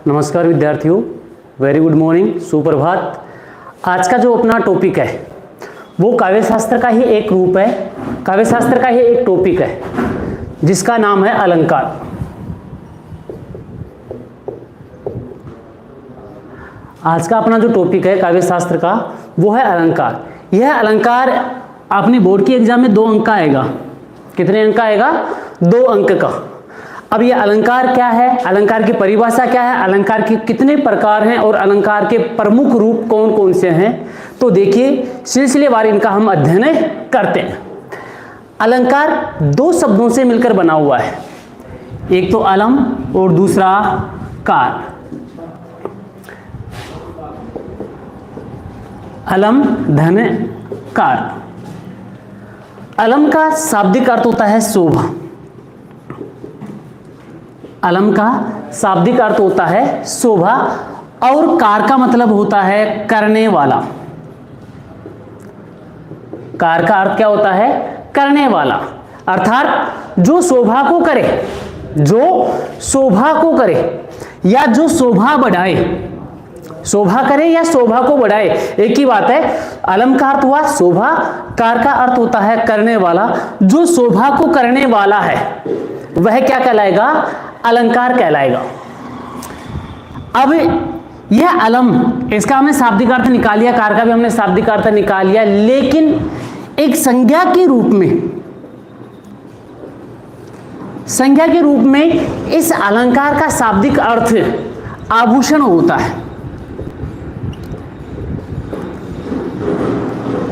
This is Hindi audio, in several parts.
नमस्कार विद्यार्थियों, वेरी गुड मॉर्निंग, सुप्रभात। आज का जो अपना टॉपिक है वो काव्य शास्त्र का ही एक रूप है, काव्य शास्त्र का ही एक टॉपिक है जिसका नाम है अलंकार। आज का अपना जो टॉपिक है काव्य शास्त्र का वो है अलंकार। यह अलंकार अपने बोर्ड की एग्जाम में 2 अंक का आएगा। कितने अंक का आएगा? 2 अंक का। अब ये अलंकार क्या है, अलंकार की परिभाषा क्या है, अलंकार के कितने प्रकार हैं और अलंकार के प्रमुख रूप कौन कौन से हैं, तो देखिए सिलसिलेवार इनका हम अध्ययन करते हैं। अलंकार 2 शब्दों से मिलकर बना हुआ है, एक तो अलम और दूसरा कार। अलम धन कार। अलम का शाब्दिक अर्थ होता है शोभा। अलम का शाब्दिक अर्थ होता है शोभा और कार का मतलब होता है करने वाला। कार का अर्थ क्या होता है? करने वाला, अर्थात जो शोभा को करे, जो शोभा को करे या जो शोभा बढ़ाए। शोभा करे या शोभा को बढ़ाए, एक ही बात है। अलम का अर्थ हुआ शोभा, कार का अर्थ होता है करने वाला। जो शोभा को करने वाला है वह क्या कहलाएगा? अलंकार कहलाएगा। अब यह अलम, इसका हमने शाब्दिक अर्थ निकाल लिया, कार का भी हमने शाब्दिक अर्थ निकाल लिया, लेकिन एक संज्ञा के रूप में, संज्ञा के रूप में इस अलंकार का शाब्दिक अर्थ आभूषण होता है।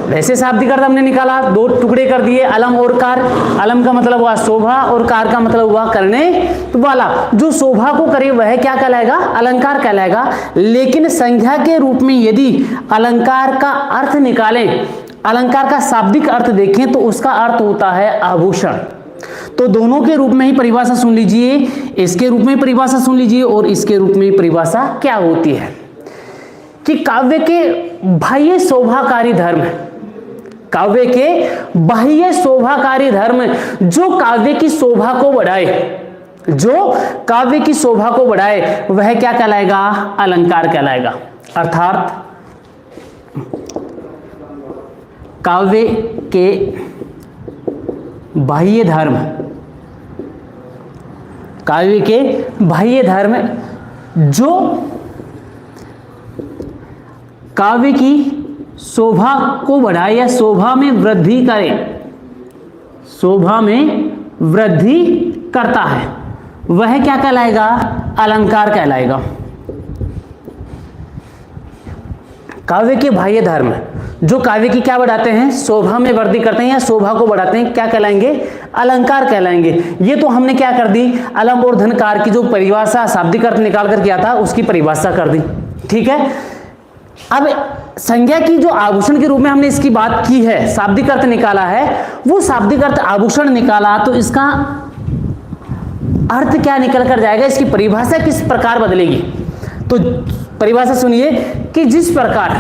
वैसे शाब्दिक अर्थ हमने निकाला, 2 टुकड़े कर दिए, अलम और कार। अलम का मतलब हुआ शोभा और कार का मतलब हुआ करने वाला। जो शोभा को करे वह क्या कहलाएगा? अलंकार कहलाएगा। लेकिन संज्ञा के रूप में यदि अलंकार का अर्थ निकालें, अलंकार का शाब्दिक अर्थ देखें तो उसका अर्थ होता है आभूषण। तो दोनों के रूप में ही परिभाषा सुन लीजिए, इसके रूप में परिभाषा सुन लीजिए और इसके रूप में परिभाषा क्या होती है कि काव्य के बाह्य शोभाकारी धर्म, काव्य के बाह्य शोभाकारी धर्म जो काव्य की शोभा को बढ़ाए, जो काव्य की शोभा को बढ़ाए वह क्या कहलाएगा? अलंकार कहलाएगा। अर्थात काव्य के बाह्य धर्म, काव्य के बाह्य धर्म जो काव्य की शोभा को बढ़ाए या शोभा में वृद्धि करे, शोभा में वृद्धि करता है, वह क्या कहलाएगा? अलंकार कहलाएगा। काव्य के बाह्य धर्म जो काव्य की क्या बढ़ाते हैं? शोभा में वृद्धि करते हैं या शोभा को बढ़ाते हैं, क्या कहलाएंगे? अलंकार कहलाएंगे। ये तो हमने क्या कर दी? अलम और धनकार की जो परिभाषा शाब्दिक अर्थ निकाल कर किया था उसकी परिभाषा कर दी। ठीक है। अब संज्ञा की जो आभूषण के रूप में हमने इसकी बात की है, शाब्दिक अर्थ निकाला है, वो शाब्दिक अर्थ आभूषण निकाला तो इसका अर्थ क्या निकल कर जाएगा? इसकी परिभाषा किस प्रकार बदलेगी? तो परिभाषा सुनिए कि जिस प्रकार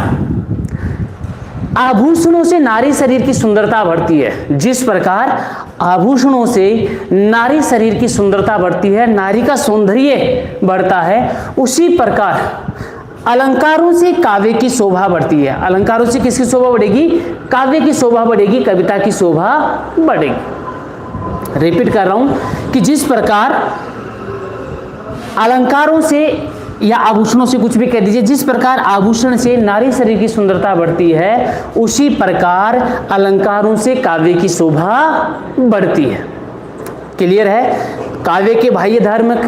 आभूषणों से नारी शरीर की सुंदरता बढ़ती है, जिस प्रकार आभूषणों से नारी शरीर की सुंदरता बढ़ती है, नारी का सौंदर्य बढ़ता है, उसी प्रकार अलंकारों से काव्य की शोभा बढ़ती है। अलंकारों से किसकी शोभा बढ़ेगी? काव्य की शोभा बढ़ेगी, कविता की शोभा बढ़ेगी। रिपीट कर रहा हूं कि जिस प्रकार अलंकारों से या आभूषणों से, कुछ भी कह दीजिए, जिस प्रकार आभूषण से नारी शरीर की सुंदरता बढ़ती है उसी प्रकार अलंकारों से काव्य की शोभा बढ़ती है। क्लियर है? काव्य के बाह्य धर्म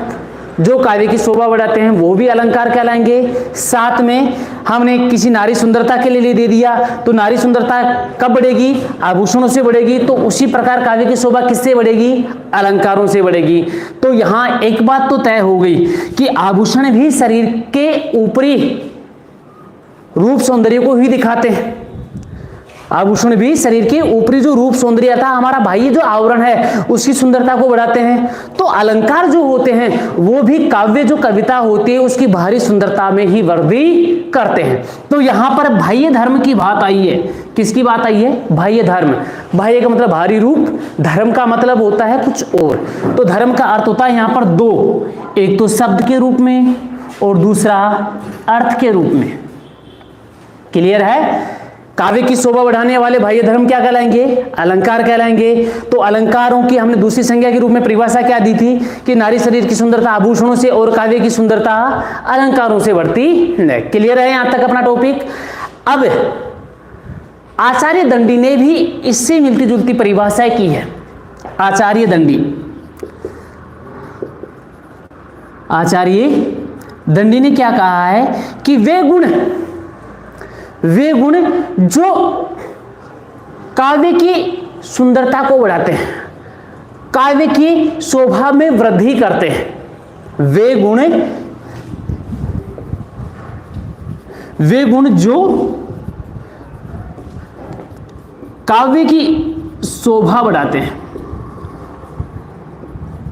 जो काव्य की शोभा बढ़ाते हैं वो भी अलंकार कहलाएंगे। साथ में हमने किसी नारी सुंदरता के लिए दे दिया तो नारी सुंदरता कब बढ़ेगी? आभूषणों से बढ़ेगी। तो उसी प्रकार काव्य की शोभा किससे बढ़ेगी? अलंकारों से बढ़ेगी। तो यहां एक बात तो तय हो गई कि आभूषण भी शरीर के ऊपरी रूप सौंदर्य को ही दिखाते हैं। आभूषण भी शरीर के ऊपरी जो रूप सौंदर्यता हमारा बाह्य जो आवरण है उसकी सुंदरता को बढ़ाते हैं। तो अलंकार जो होते हैं वो भी काव्य जो कविता होती है उसकी बाहरी सुंदरता में ही वृद्धि करते हैं। तो यहां पर बाह्य धर्म की बात आई है। किसकी बात आई है? बाह्य धर्म। बाह्य का मतलब बाहरी रूप, धर्म का मतलब होता है कुछ और। तो धर्म का अर्थ होता है यहां पर दो, एक तो शब्द के रूप में और दूसरा अर्थ के रूप में। क्लियर है? काव्य की शोभा बढ़ाने वाले बाह्य धर्म क्या कहलाएंगे? अलंकार कहलाएंगे। तो अलंकारों की हमने दूसरी संज्ञा के रूप में परिभाषा क्या दी थी कि नारी शरीर की सुंदरता आभूषणों से और काव्य की सुंदरता अलंकारों से बढ़ती है। क्लियर है यहां तक अपना टॉपिक? अब आचार्य दंडी ने भी इससे मिलती जुलती परिभाषा की है। आचार्य दंडी ने क्या कहा है कि वे गुण जो काव्य की सुंदरता को बढ़ाते हैं, काव्य की शोभा में वृद्धि करते हैं, वे गुण जो काव्य की शोभा बढ़ाते हैं,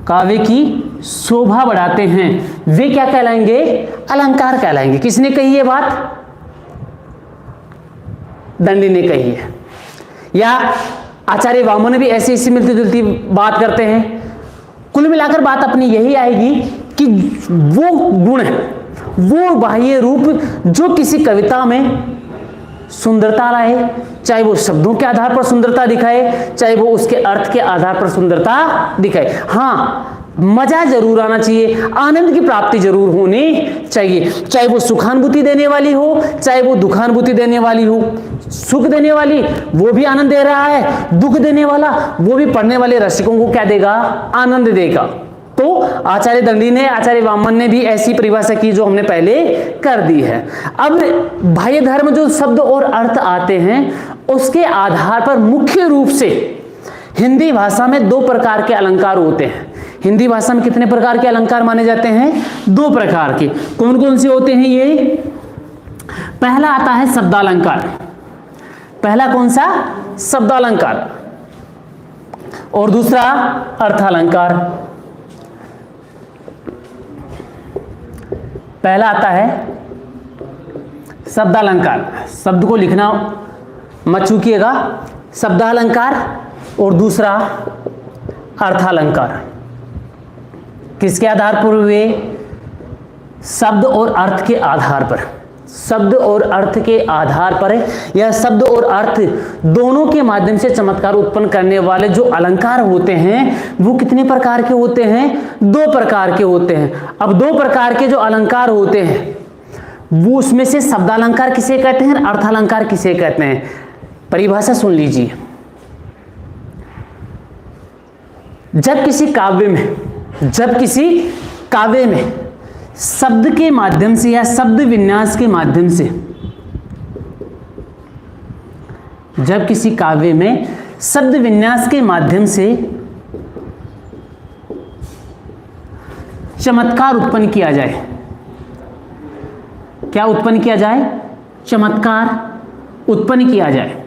काव्य की शोभा बढ़ाते हैं, वे क्या कहलाएंगे? अलंकार कहलाएंगे। किसने कही ये बात? दंडी ने कही है। या आचार्य वामन ने भी ऐसी मिलती जुलती बात करते हैं। कुल मिलाकर बात अपनी यही आएगी कि वो गुण, वो बाह्य रूप जो किसी कविता में सुंदरता लाए, चाहे वो शब्दों के आधार पर सुंदरता दिखाए, चाहे वो उसके अर्थ के आधार पर सुंदरता दिखाए, हाँ मजा जरूर आना चाहिए, आनंद की प्राप्ति जरूर होनी चाहिए। चाहे वो सुखानुभूति देने वाली हो, चाहे वो दुखानुभूति देने वाली हो। सुख देने वाली वो भी आनंद दे रहा है, दुख देने वाला वो भी पढ़ने वाले रसिकों को क्या देगा? आनंद देगा। तो आचार्य दंडी ने, आचार्य वामन ने भी ऐसी परिभाषा की जो हमने पहले कर दी है। अब बाह्य धर्म जो शब्द और अर्थ आते हैं उसके आधार पर मुख्य रूप से हिंदी भाषा में दो प्रकार के अलंकार होते हैं। हिंदी भाषा में कितने प्रकार के अलंकार माने जाते हैं? दो प्रकार के। कौन कौन से होते हैं ये? पहला आता है शब्दालंकार। पहला कौन सा? शब्दालंकार। और दूसरा अर्थालंकार। पहला आता है शब्दालंकार, शब्द को लिखना मत चूकिएगा, शब्दालंकार, और दूसरा अर्थालंकार। किसके आधार पर हुए? शब्द और अर्थ के आधार पर। शब्द और अर्थ के आधार पर या शब्द और अर्थ दोनों के माध्यम से चमत्कार उत्पन्न करने वाले जो अलंकार होते हैं वो कितने प्रकार के होते हैं? दो प्रकार के होते हैं। अब दो प्रकार के जो अलंकार होते हैं वो उसमें से शब्दालंकार किसे कहते हैं, अर्थालंकार किसे कहते हैं? परिभाषा सुन लीजिए। जब किसी काव्य में शब्द के माध्यम से या शब्द विन्यास के माध्यम से, जब किसी काव्य में शब्द विन्यास के माध्यम से चमत्कार उत्पन्न किया जाए, क्या उत्पन्न किया जाए? चमत्कार उत्पन्न किया जाए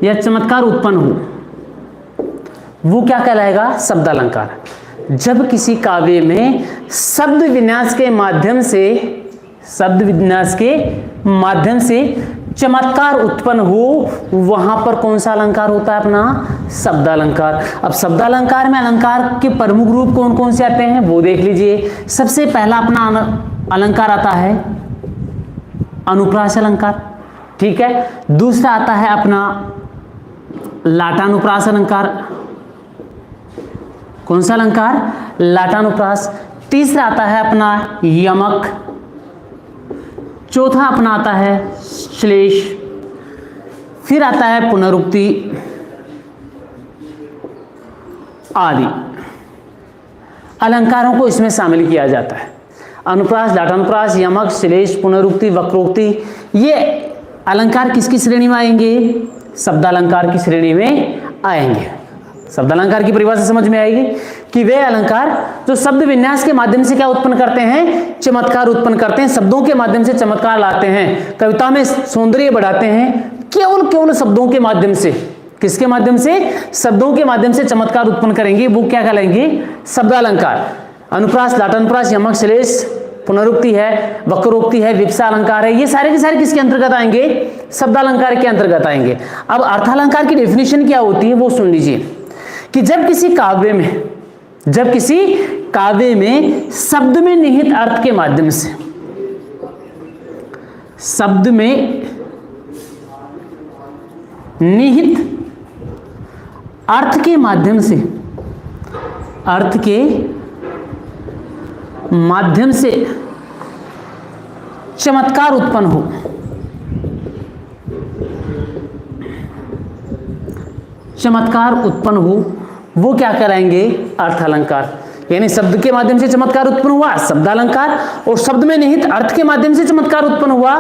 या चमत्कार उत्पन्न हो, वो क्या कहलाएगा? शब्दालंकार। जब किसी काव्य में शब्द विन्यास के माध्यम से चमत्कार उत्पन्न हो, वहां पर कौन सा अलंकार होता है? अपना शब्दालंकार। अब शब्दालंकार में अलंकार के प्रमुख रूप कौन कौन से आते हैं वो देख लीजिए। सबसे पहला अपना अलंकार आता है अनुप्रास अलंकार, ठीक है। दूसरा आता है अपना लाटानुप्रास अलंकार। कौन सा अलंकार? लाटानुप्रास। तीसरा आता है अपना यमक। चौथा अपना आता है श्लेष। फिर आता है पुनरुक्ति आदि अलंकारों को इसमें शामिल किया जाता है। अनुप्रास, लाटानुप्रास, यमक, श्लेष, पुनरुक्ति, वक्रोक्ति, ये अलंकार किसकी श्रेणी में आएंगे? शब्दालंकार की श्रेणी में आएंगे। शब्दालंकार की परिभाषा समझ में आएगी कि वे अलंकार जो शब्द विन्यास के माध्यम से क्या उत्पन्न करते हैं? चमत्कार उत्पन्न करते हैं। शब्दों के माध्यम से चमत्कार लाते हैं, कविता में सौंदर्य बढ़ाते हैं, केवल शब्दों के माध्यम से, किसके माध्यम से? शब्दों के माध्यम से चमत्कार उत्पन्न करेंगे, वो क्या कहलाएंगे? शब्दालंकार। अनुप्रास, लाटानुप्रास, यमक, श्लेष, पुनरुक्ति है, वक्रोक्ति है, विप्सा अलंकार है, ये सारे के सारे किसके अंतर्गत आएंगे? शब्दालंकार के अंतर्गत आएंगे। अब अर्थालंकार की डेफिनेशन क्या होती है वो सुन लीजिए कि जब किसी काव्य में शब्द में निहित अर्थ के माध्यम से, शब्द में निहित अर्थ के माध्यम से चमत्कार उत्पन्न हो, वो क्या कराएंगे? अर्थालंकार। यानी शब्द के माध्यम से चमत्कार उत्पन्न हुआ, शब्दालंकार, और शब्द में निहित अर्थ के माध्यम से चमत्कार उत्पन्न हुआ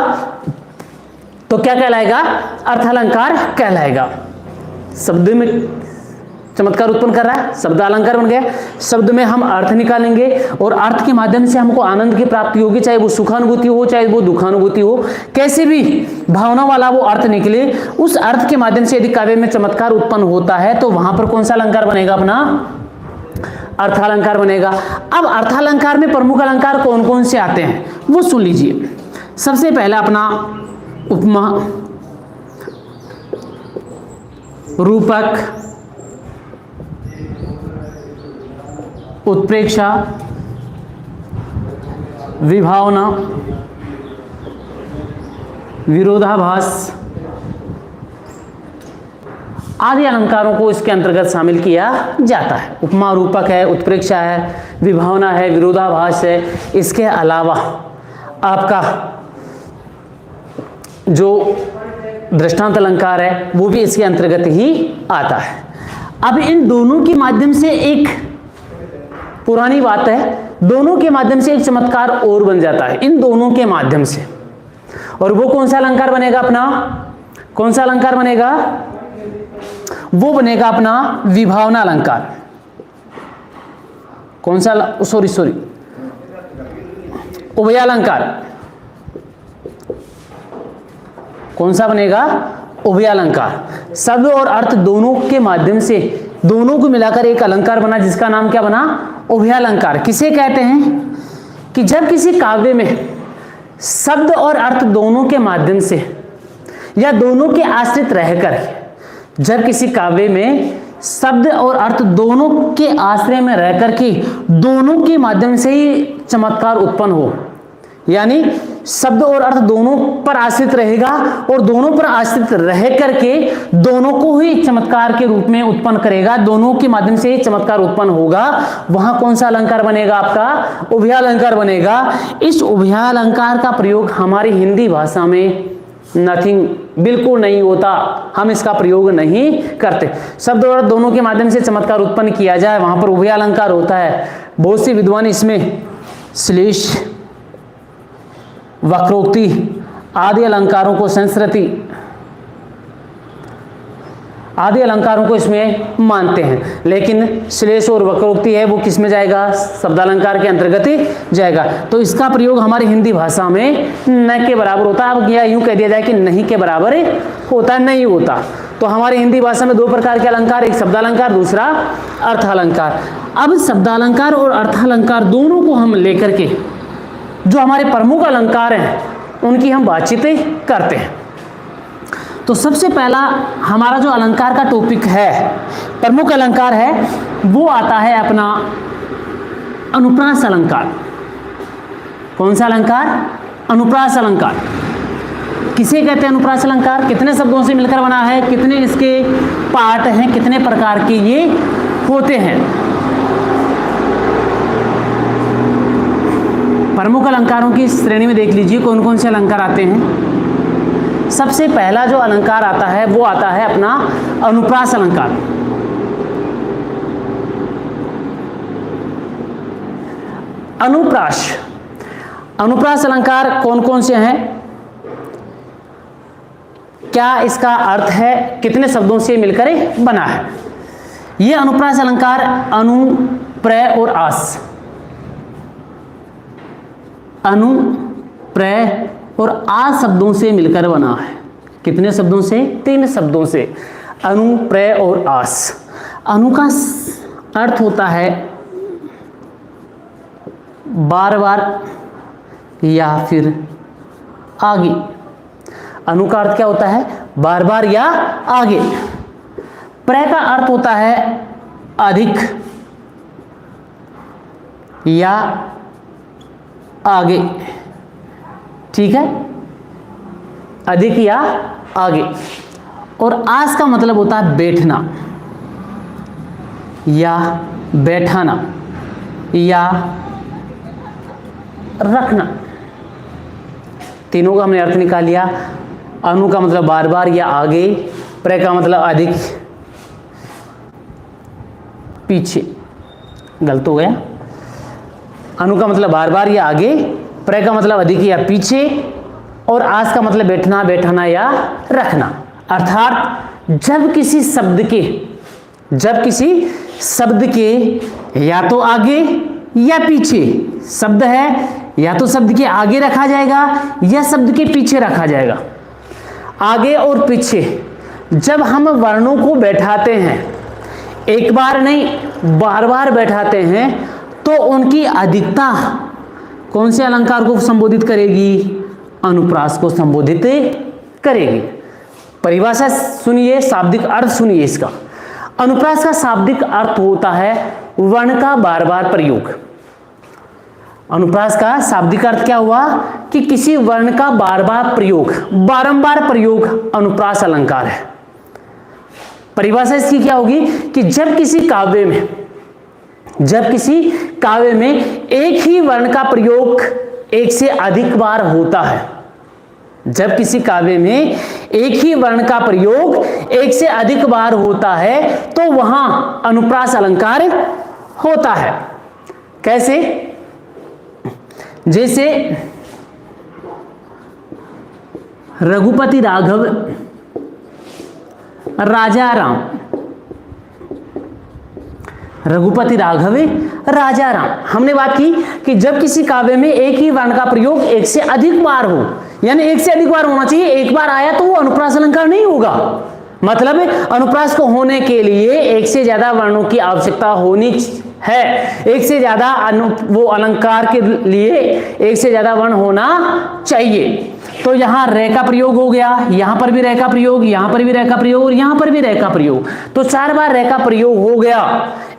तो क्या कहलाएगा? अर्थालंकार कहलाएगा। शब्द में चमत्कार उत्पन्न कर रहा है, शब्दालंकार बन गया। शब्द में हम अर्थ निकालेंगे और अर्थ के माध्यम से हमको आनंद की प्राप्ति होगी, चाहे वो सुखानुभूति हो, चाहे वो दुखानुभूति हो, कैसे भी भावना वाला वो अर्थ निकले, उस अर्थ के माध्यम से यदि काव्य में चमत्कार उत्पन्न होता है तो वहां पर कौन सा अलंकार बनेगा? अपना अर्थालंकार बनेगा। अब अर्थालंकार में प्रमुख अलंकार कौन कौन से आते हैं वो सुन लीजिए। सबसे पहला अपना उपमा, रूपक, उत्प्रेक्षा, विभावना, विरोधाभास आदि अलंकारों को इसके अंतर्गत शामिल किया जाता है। उपमा, रूपक है, उत्प्रेक्षा है, विभावना है, विरोधाभास है। इसके अलावा आपका जो दृष्टांत अलंकार है वो भी इसके अंतर्गत ही आता है। अब इन दोनों के माध्यम से एक पुरानी बात है, दोनों के माध्यम से एक चमत्कार और बन जाता है, इन दोनों के माध्यम से। और वो कौन सा अलंकार बनेगा? अपना कौन सा अलंकार बनेगा? वो बनेगा अपना विभावना अलंकार। कौन सा? सॉरी, उभयालंकार। कौन सा बनेगा? उभयालंकार। शब्द और अर्थ दोनों के माध्यम से, दोनों को मिलाकर एक अलंकार बना, जिसका नाम क्या बना? उभयालंकार। किसे कहते हैं? कि जब किसी काव्य में शब्द और अर्थ दोनों के माध्यम से या दोनों के आश्रित रहकर, जब किसी काव्य में शब्द और अर्थ दोनों के आश्रय में रहकर के दोनों के माध्यम से ही चमत्कार उत्पन्न हो, यानी शब्द और अर्थ दोनों पर आश्रित रहेगा और दोनों पर आश्रित रह करके दोनों को ही चमत्कार के रूप में उत्पन्न करेगा, दोनों के माध्यम से ही चमत्कार उत्पन्न होगा, वहां कौन सा अलंकार बनेगा? आपका उभयालंकार बनेगा। इस उभयालंकार का प्रयोग हमारी हिंदी भाषा में नथिंग, बिल्कुल नहीं होता, हम इसका प्रयोग नहीं करते। शब्द और अर्थ दोनों के माध्यम से चमत्कार उत्पन्न किया जाए, वहां पर उभयालंकार होता है। बहुत से विद्वान इसमें श्लेष, वक्रोक्ति आदि अलंकारों को, संस्कृति आदि अलंकारों को इसमें मानते हैं, लेकिन श्लेष और वक्रोक्ति है वो किस में जाएगा? शब्दालंकार के अंतर्गत ही जाएगा। तो इसका प्रयोग हमारी हिंदी भाषा में न के बराबर होता है। अब यह यूं कह दिया जाए कि नहीं के बराबर होता, नहीं होता। तो हमारी हिंदी भाषा में दो प्रकार के अलंकार, एक शब्दालंकार, दूसरा अर्थालंकार। अब शब्दालंकार और अर्थालंकार दोनों को हम लेकर के जो हमारे प्रमुख अलंकार हैं उनकी हम बातचीत करते हैं। तो सबसे पहला हमारा जो अलंकार का टॉपिक है, प्रमुख अलंकार है, वो आता है अपना अनुप्रास अलंकार। कौन सा अलंकार? अनुप्रास अलंकार। किसे कहते हैं अनुप्रास अलंकार? कितने शब्दों से मिलकर बना है, कितने इसके पार्ट हैं, कितने प्रकार के ये होते हैं। प्रमुख अलंकारों की श्रेणी में देख लीजिए कौन कौन से अलंकार आते हैं। सबसे पहला जो अलंकार आता है वो आता है अपना अनुप्रास अलंकार। अनुप्रास, अनुप्रास अलंकार कौन कौन से हैं, क्या इसका अर्थ है, कितने शब्दों से मिलकर बना है। यह अनुप्रास अलंकार अनु, प्रय और आस, अनु, प्रय और आ शब्दों से मिलकर बना है। कितने शब्दों से? 3 शब्दों से, अनु, प्रय और आस। अनु का अर्थ होता है बार बार या फिर आगे। अनु का अर्थ क्या होता है? बार बार या आगे। प्रय का अर्थ होता है अधिक या आगे, ठीक है, अधिक या आगे। और आस का मतलब होता है बैठना या बैठाना या रखना। तीनों का हमने अर्थ निकाल लिया। अनु का मतलब बार बार या आगे, प्रय का मतलब अधिक, पीछे, गलत हो गया। अनु का मतलब बार बार या आगे, प्रय का मतलब अधिक या पीछे, और आस का मतलब बैठना, बैठाना या रखना। अर्थात जब किसी शब्द के या तो आगे या पीछे शब्द है, या तो शब्द के आगे रखा जाएगा या शब्द के पीछे रखा जाएगा। आगे और पीछे जब हम वर्णों को बैठाते हैं, एक बार नहीं बार बार बैठाते हैं, तो उनकी अधिकता कौन से अलंकार को संबोधित करेगी? अनुप्रास को संबोधित करेगी। परिभाषा सुनिए, शाब्दिक अर्थ सुनिए इसका। अनुप्रास का शाब्दिक अर्थ होता है वर्ण का बार बार प्रयोग। अनुप्रास का शाब्दिक अर्थ क्या हुआ? कि किसी वर्ण का बार बार प्रयोग, बारंबार प्रयोग अनुप्रास अलंकार है। परिभाषा इसकी क्या होगी? कि जब किसी काव्य में एक ही वर्ण का प्रयोग एक से अधिक बार होता है, जब किसी काव्य में एक ही वर्ण का प्रयोग एक से अधिक बार होता है, तो वहां अनुप्रास अलंकार होता है। कैसे? जैसे रघुपति राघव राजा राम, रघुपति राघव राजा राम। हमने बात की कि जब किसी काव्य में एक ही वर्ण का प्रयोग एक से अधिक बार हो, यानी एक से अधिक बार होना चाहिए, एक बार आया तो वो अनुप्रास अलंकार नहीं होगा। मतलब अनुप्रास को होने के लिए एक से ज्यादा वर्णों की आवश्यकता होनी है, एक से ज्यादा वो अलंकार के लिए एक से ज्यादा वर्ण होना चाहिए। तो यहाँ रे का प्रयोग हो गया, यहाँ पर भी रे का प्रयोग, यहाँ पर भी रे का प्रयोग और यहाँ पर भी रे का प्रयोग, तो 4 बार रे का प्रयोग हो गया।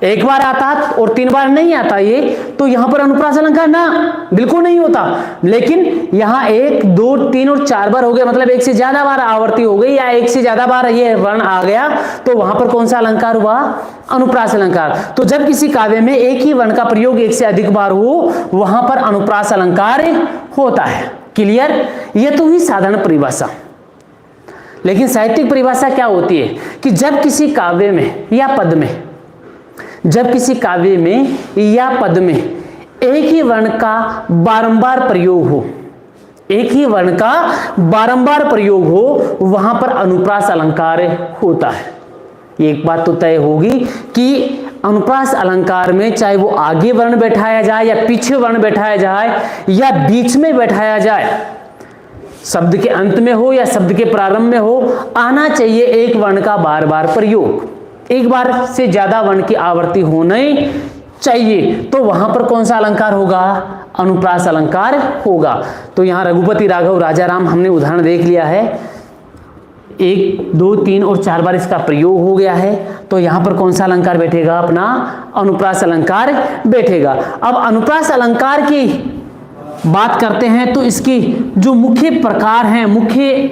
एक बार आता और 3 बार नहीं आता ये, तो यहाँ पर अनुप्रास अलंकार ना बिल्कुल नहीं होता। लेकिन यहाँ 1, 2, 3 और 4 बार हो गया, मतलब एक से ज्यादा बार आवर्ती हो गई या एक से ज्यादा बार ये वर्ण आ गया, तो वहां पर कौन सा अलंकार हुआ? अनुप्रास अलंकार। तो जब किसी काव्य में एक ही वर्ण का प्रयोग एक से अधिक बार हो, वहां पर अनुप्रास अलंकार होता है। क्लियर? ये तो हुई साधारण परिभाषा। लेकिन साहित्यिक परिभाषा क्या होती है? कि जब किसी काव्य में या पद में, जब किसी काव्य में या पद में एक ही वर्ण का बारंबार प्रयोग हो, एक ही वर्ण का बारंबार प्रयोग हो, वहां पर अनुप्रास अलंकार होता है। एक बात तो तय होगी कि अनुप्रास अलंकार में चाहे वो आगे वर्ण बैठाया जाए या पीछे वर्ण बैठाया जाए या बीच में बैठाया जाए, शब्द के अंत में हो या शब्द के प्रारंभ में हो, आना चाहिए एक वर्ण का बार बार प्रयोग, एक बार से ज्यादा वर्ण की आवर्ती होनी चाहिए। तो वहां पर कौन सा अलंकार होगा? अनुप्रास अलंकार होगा। तो यहां रघुपति राघव राजा राम हमने उदाहरण देख लिया है, 1, 2, 3 और 4 बार इसका प्रयोग हो गया है, तो यहां पर कौन सा अलंकार बैठेगा? अपना अनुप्रास अलंकार बैठेगा। अब अनुप्रास अलंकार की बात करते हैं तो इसकी जो मुख्य प्रकार हैं, मुख्य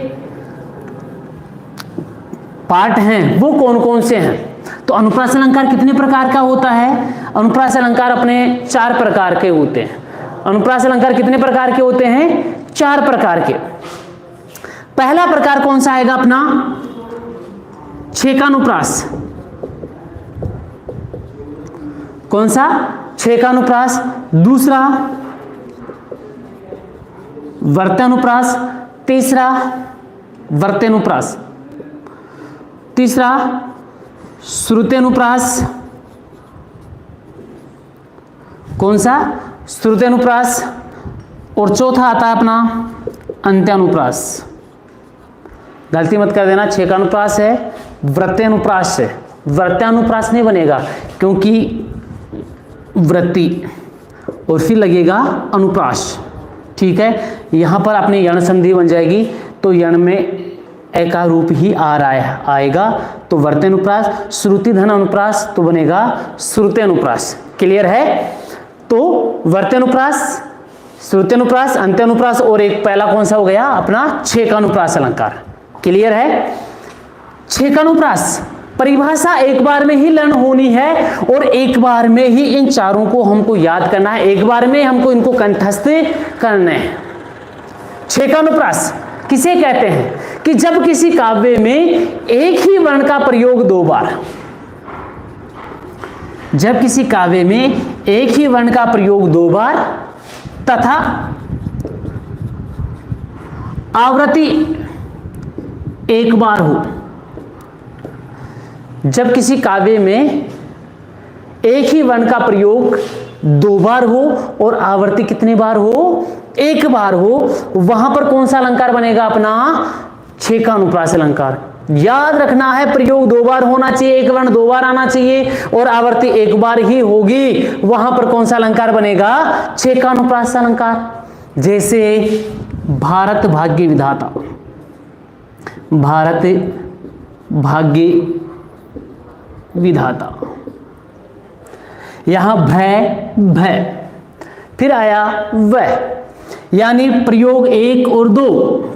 पार्ट हैं, वो कौन कौन से हैं? तो अनुप्रास अलंकार कितने प्रकार का होता है? अनुप्रास अलंकार अपने 4 प्रकार के होते हैं। अनुप्रास अलंकार कितने प्रकार के होते हैं? 4 प्रकार के। पहला प्रकार कौन सा आएगा अपना? छेकानुप्रास। कौन सा? छेकानुप्रास। दूसरा वर्त्यानुप्रास, तीसरा वर्त्यानुप्रास, तीसरा श्रुत्यानुप्रास। कौन सा? श्रुत्यानुप्रास। और चौथा आता है अपना अंत्यानुप्रास। गलती मत कर देना, 6 का अनुप्रास है वृत्तानुप्रास से, वृत्तानुप्रास नहीं बनेगा क्योंकि वृत्ति और फिर लगेगा अनुप्रास। ठीक है, यहां पर अपनी यण संधि बन जाएगी, तो यण में ए का रूप ही आ रहा है, आएगा, तो वृत्तानुप्रास। श्रुति धन अनुप्रास तो बनेगा श्रुत्यानुप्रास। क्लियर है? तो वृत्तानुप्रास, श्रुत्यानुप्रास, अंत्यानुप्रास और एक पहला कौन सा हो गया अपना 6 का अनुप्रास अलंकार। क्लियर है? 6 का अनुप्रास परिभाषा एक बार में ही लर्न होनी है और एक बार में ही इन चारों को हमको याद करना है, एक बार में हमको इनको कंठस्थ करना है। 6 का अनुप्रास किसे कहते हैं कि जब किसी काव्य में एक ही वर्ण का प्रयोग 2 बार, जब किसी काव्य में एक ही वर्ण का प्रयोग 2 बार तथा आवृत्ति एक बार हो, जब किसी काव्य में एक ही वर्ण का प्रयोग 2 बार हो और आवर्ती कितनी बार हो? 1 बार हो, वहां पर कौन सा अलंकार बनेगा अपना? 6 का अनुप्रास अलंकार। याद रखना है, प्रयोग 2 बार होना चाहिए, एक वर्ण 2 बार आना चाहिए और आवर्ती 1 बार ही होगी, वहां पर कौन सा अलंकार बनेगा? 6 का अनुप्रास अलंकार। जैसे भारत भाग्य विधाता, भारत भाग्य विधाता, यहां भय भय, फिर आया वह, यानी प्रयोग 1 और 2,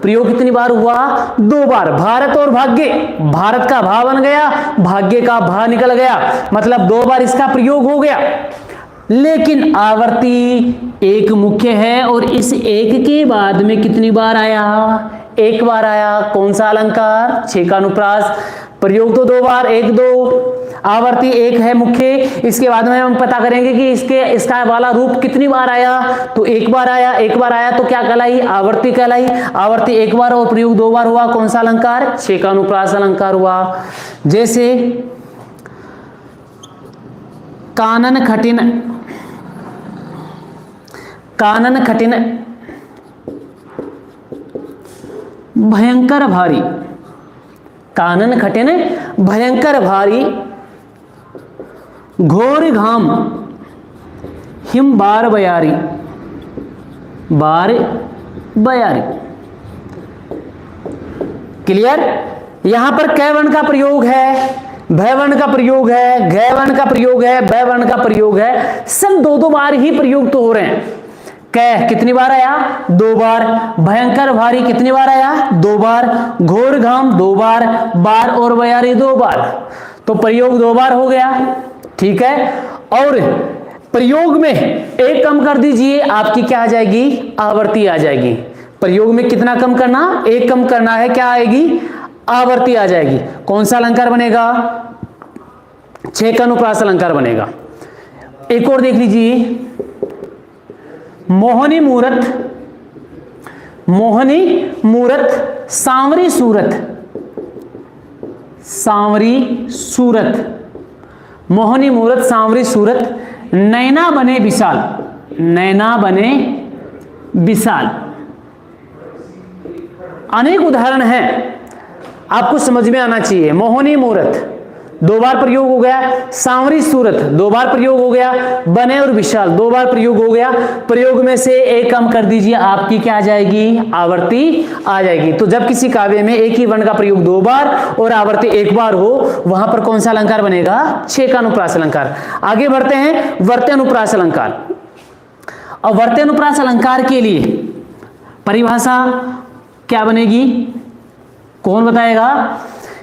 प्रयोग कितनी बार हुआ? 2 बार। भारत और भाग्य, भारत का भा बन गया, भाग्य का भा निकल गया, मतलब 2 बार इसका प्रयोग हो गया। लेकिन आवर्ती 1 मुख्य है और इस 1 के बाद में कितनी बार आया? 1 बार आया। कौन सा अलंकार? 6 का अनुप्रास। प्रयोग तो 2 बार, 1 2, आवर्ती 1 है मुख्य, इसके बाद में हम पता करेंगे कि इसका वाला रूप कितनी बार आया, तो 1 बार आया। 1 बार आया तो क्या कहलाई? आवर्ती कहलाई। आवर्ती 1 बार और प्रयोग 2 बार हुआ, कौन सा अलंकार? 6 का अनुप्रास अलंकार हुआ। जैसे कानन खटिन, कानन खटिन भयंकर भारी, कानन खटिन भयंकर भारी, घोर घाम हिम बार बयारी, बार बयारी। क्लियर? यहां पर कै वर्ण का प्रयोग है, भय वर्ण का प्रयोग है, घय वर्ण का प्रयोग है, बै वर्ण का प्रयोग है, सब 2 बार ही प्रयोग तो हो रहे हैं। कै कितनी बार आया? 2 बार। भयंकर भारी कितनी बार आया? 2 बार। घोर घाम 2 बार, बार और बयारी 2 बार, तो प्रयोग 2 बार हो गया। ठीक है, और प्रयोग में 1 कम कर दीजिए, आपकी क्या आ जाएगी? आवर्ती आ जाएगी। प्रयोग में कितना कम करना? 1 कम करना है, क्या आएगी? आवर्ती आ जाएगी। कौन सा अलंकार बनेगा? 6 का अनुप्रास अलंकार बनेगा। एक और देख लीजिए, मोहनी मूरत, मोहनी मूरत सांवरी सूरत, सांवरी सूरत, मोहनी मूरत सांवरी सूरत, नैना बने विशाल, नैना बने विशाल। अनेक उदाहरण हैं, आपको समझ में आना चाहिए। मोहनी मूरत 2 बार प्रयोग हो गया, सांवरी सूरत 2 बार प्रयोग हो गया, बने और विशाल 2 बार प्रयोग हो गया। प्रयोग में से 1 कम कर दीजिए, आपकी क्या आ जाएगी? आवर्ती आ जाएगी। तो जब किसी काव्य में एक ही वर्ण का प्रयोग 2 बार और आवर्ती 1 बार हो, वहां पर कौन सा अलंकार बनेगा? 6 का अनुप्रास अलंकार। आगे बढ़ते हैं, वृत्तानुप्रास अलंकार। और वृत्तानुप्रास अलंकार के लिए परिभाषा क्या बनेगी? कौन बताएगा?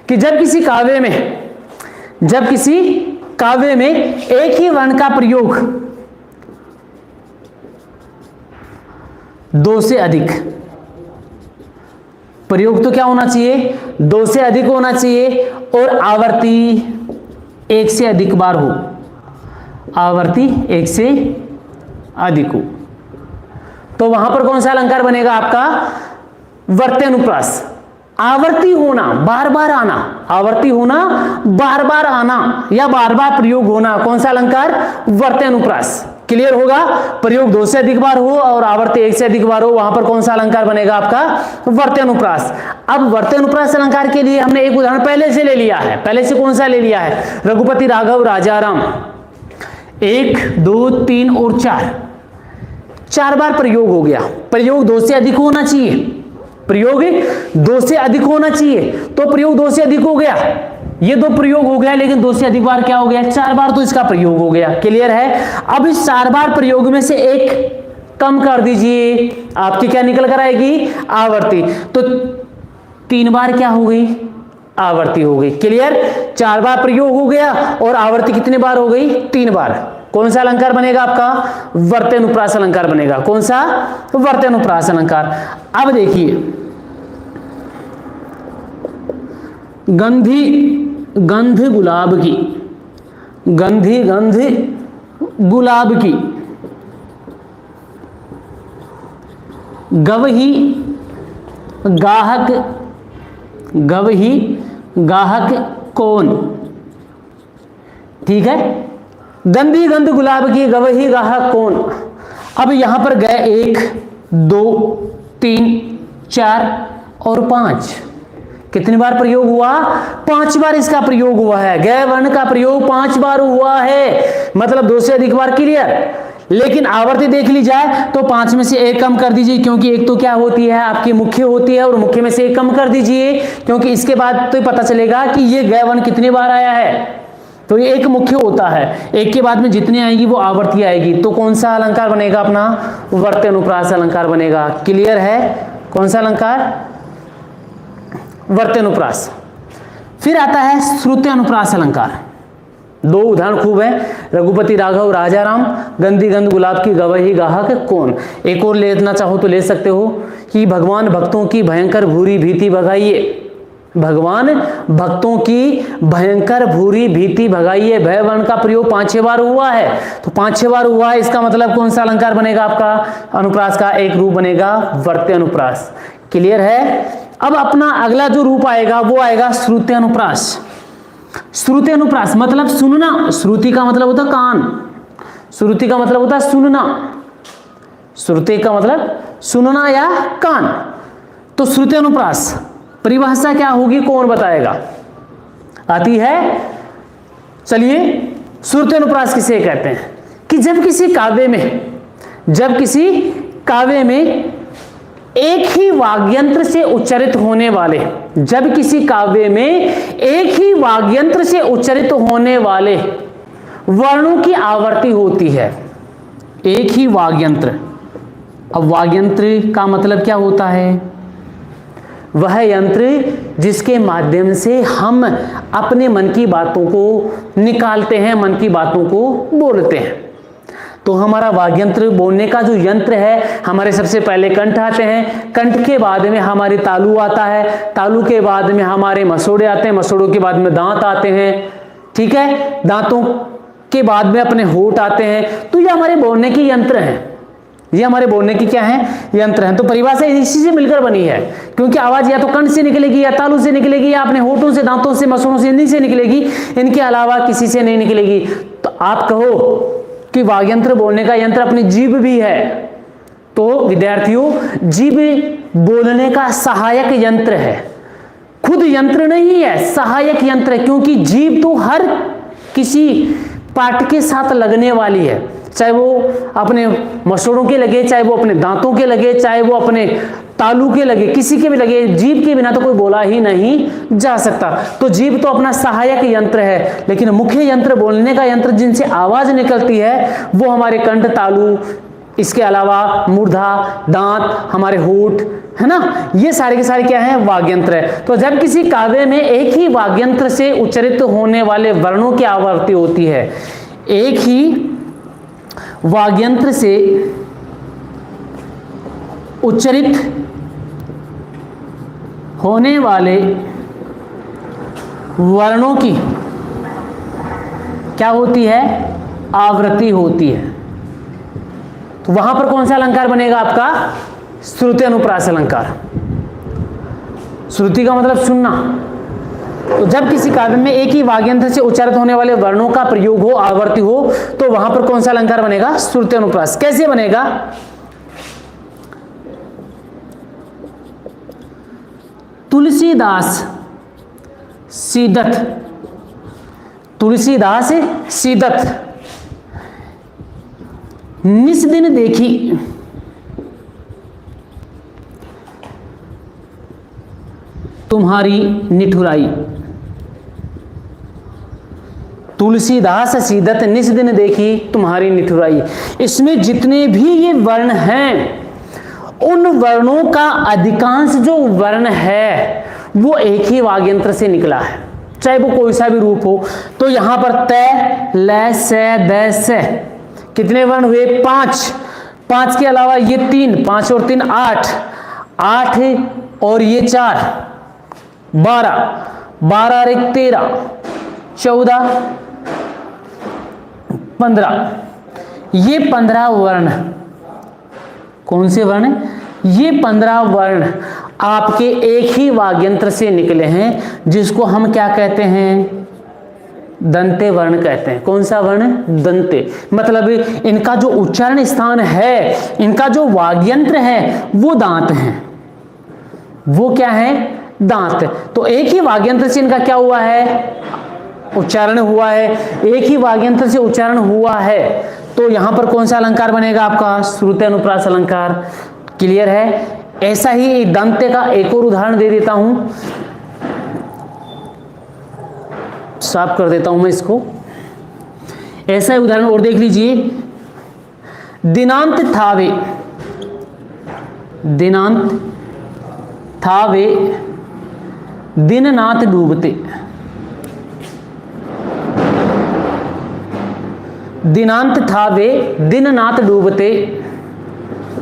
कि जब किसी काव्य में, जब किसी काव्य में एक ही वर्ण का प्रयोग 2 से अधिक, प्रयोग तो क्या होना चाहिए? 2 से अधिक होना चाहिए और आवर्ती 1 से अधिक बार हो, आवर्ती 1 से अधिक हो, तो वहां पर कौन सा अलंकार बनेगा आपका? वृत्तानुप्रास। आवर्ती होना, बार बार आना, आवर्ती होना, बार बार आना या बार बार प्रयोग होना, कौन सा अलंकार? वृत्तानुप्रास। क्लियर होगा। प्रयोग 2 से अधिक बार हो और आवर्ती 1 से अधिक बार हो, वहां पर कौन सा अलंकार बनेगा आपका? वर्त्यानुप्रास। अब वर्त्यानुप्रास अलंकार के लिए हमने एक उदाहरण पहले से ले लिया है। पहले से कौन सा ले लिया है? रघुपति राघव राजाराम। 1 2 3 और 4 बार प्रयोग हो गया। प्रयोग 2 से अधिक होना चाहिए, प्रयोग 2 से अधिक होना चाहिए, तो प्रयोग 2 से अधिक हो गया। ये 2 प्रयोग हो गया, लेकिन 2 से अधिक बार क्या हो गया? 4 बार तो इसका प्रयोग हो गया। क्लियर है। अब इस 4 बार प्रयोग में से एक कम कर दीजिए, आपकी क्या निकल कर आएगी? आवर्ती। तो 3 बार क्या हो गई? आवर्ती हो गई। क्लियर। 4 बार प्रयोग हो गया और आवर्ती कितने बार हो गई? 3 बार। कौन सा अलंकार बनेगा आपका? वर्त्यानुप्रास अलंकार बनेगा। कौन सा? वर्त्यानुप्रास अलंकार। अब देखिए, गंध गुलाब की, गंध गुलाब की, गवही गाहक कौन? ठीक है। गंधी गंध गुलाब की, गवही गाहक कौन? अब यहां पर गए 1 2 3 4 और 5। कितनी बार प्रयोग हुआ? 5 बार इसका प्रयोग हुआ है। गै वर्ण का प्रयोग 5 बार हुआ है, मतलब 2 से अधिक बार। क्लियर। लेकिन आवर्ती देख ली जाए तो 5 में से 1 कम कर दीजिए, क्योंकि एक तो क्या होती है आपकी? मुख्य होती है, और मुख्य में से 1 कम कर दीजिए, क्योंकि इसके बाद तो पता चलेगा कि ये गै वर्ण कितनी बार आया है। तो ये एक मुख्य होता है, एक के बाद में जितनी आएगी वो आवर्ती आएगी। तो कौन सा अलंकार बनेगा अपना? वर्त्यानुप्रास अलंकार बनेगा। क्लियर है। कौन सा अलंकार? वर्त्यानुप्रास। फिर आता है श्रुत्यानुप्रास अलंकार। 2 उदाहरण खूब है, रघुपति राघव राजाराम, गंधी गंध गुलाब की, गवही गाहक कौन। एक और लेना चाहो तो ले सकते हो कि भगवान भक्तों की भयंकर भूरी भीति भगाइए। भगवान भक्तों की भयंकर भूरी भीति भगाइए। भय वर्ण का प्रयोग 5-6 बार हुआ है, तो 5-6 बार हुआ है, इसका मतलब कौन सा अलंकार बनेगा आपका? अनुप्रास का एक रूप बनेगा वर्त्यानुप्रास। क्लियर है। अब अपना अगला जो रूप आएगा वो आएगा श्रुत्यानुप्रास। श्रुत्यानुप्रास मतलब सुनना। श्रुति का मतलब होता कान, श्रुति का मतलब होता सुनना, श्रुति का मतलब सुनना या कान। तो श्रुत्यानुप्रास परिभाषा क्या होगी, कौन बताएगा? आती है? चलिए, श्रुत्यानुप्रास किसे कहते हैं? कि जब किसी काव्य में एक ही वाग्यंत्र से उच्चारित होने वाले, जब किसी काव्य में एक ही वाग्यंत्र से उच्चारित होने वाले वर्णों की आवर्ती होती है। एक ही वाग्यंत्र। अब वाग्यंत्र का मतलब क्या होता है? वह यंत्र जिसके माध्यम से हम अपने मन की बातों को निकालते हैं, मन की बातों को बोलते हैं। तो हमारा वाग्यंत्र, बोलने का जो यंत्र है, हमारे सबसे पहले कंठ आते हैं, कंठ के बाद में हमारे तालु आता है, तालु के बाद में हमारे मसोड़े आते हैं, मसोड़ों के बाद में दांत आते हैं। ठीक है। दांतों के बाद में अपने होंठ आते हैं। तो ये हमारे बोलने के यंत्र हैं, ये हमारे बोलने की क्या है? यंत्र हैं। तो परिभाषा इसी से मिलकर बनी है, क्योंकि आवाज या तो कंठ से निकलेगी, या तालु से निकलेगी, या अपने होठों से, दांतों से, मसोड़ों से, इन्हीं से निकलेगी, इनके अलावा किसी से नहीं निकलेगी। तो आप कहो कि वाग्यंत्र बोलने का यंत्र अपनी जीभ भी है, तो विद्यार्थियों, जीभ बोलने का सहायक यंत्र है, खुद यंत्र नहीं है, सहायक यंत्र है। क्योंकि जीभ तो हर किसी पाठ के साथ लगने वाली है, चाहे वो अपने मसोड़ों के लगे, चाहे वो अपने दांतों के लगे, चाहे वो अपने तालू के लगे, किसी के भी लगे। जीभ के बिना तो कोई बोला ही नहीं जा सकता। तो जीभ तो अपना सहायक यंत्र है, लेकिन मुख्य यंत्र, बोलने का यंत्र जिनसे आवाज निकलती है, वो हमारे कंठ, तालु, इसके अलावा मूर्धा, दांत, हमारे होठ, है ना। ये सारे के सारे क्या है? वाग्यंत्र है। तो जब किसी काव्य में एक ही वाग्यंत्र से उच्चारित होने वाले वर्णों की आवर्ती होती है, एक ही वाग्यंत्र से उच्चारित होने वाले वर्णों की क्या होती है? आवृत्ति होती है। तो वहां पर कौन सा अलंकार बनेगा आपका? श्रुत्यानुप्रास अलंकार। श्रुति का मतलब सुनना, तो जब किसी काव्य में एक ही वाग्यंत्र से उच्चारित होने वाले वर्णों का प्रयोग हो, आवर्ती हो, तो वहां पर कौन सा अलंकार बनेगा? श्रुति अनुप्रास। कैसे बनेगा? तुलसीदास सीदत, तुलसीदास सीदत निस दिन देखी, तुम्हारी निठुराई। तुलसीदास सीदत निस दिन देखी तुम्हारी निठुराई। इसमें जितने भी ये वर्ण हैं, उन वर्णों का अधिकांश जो वर्ण है वो एक ही वाग्यंत्र से निकला है, चाहे वो कोई सा भी रूप हो। तो यहां पर तय, लय, से, द, से कितने वर्ण हुए? 5। 5 के अलावा ये 3, 5 और 3 8, 8 और ये 4 12, 12 और 1 13, 14 15। ये 15 वर्ण कौन से वर्ण? ये 15 वर्ण आपके एक ही वाग्यंत्र से निकले हैं, जिसको हम क्या कहते हैं? दंते वर्ण कहते हैं। कौन सा वर्ण? दंते। मतलब इनका जो उच्चारण स्थान है, इनका जो वाग्यंत्र है वो दांत हैं। वो क्या है? दांत। तो एक ही वाग्यंत्र से इनका क्या हुआ है? उच्चारण हुआ है। एक ही वाग्यंत्र से उच्चारण हुआ है, तो यहां पर कौन सा अलंकार बनेगा आपका? श्रुति अनुप्रास अलंकार। क्लियर है? ऐसा ही दंते का एक और उदाहरण दे देता हूं, साफ कर देता हूं मैं इसको। ऐसा ही उदाहरण और देख लीजिए। दिनांत थावे, दिनांत थावे दिननाथ डूबते, दिनांत थावे दिननाथ डूबते,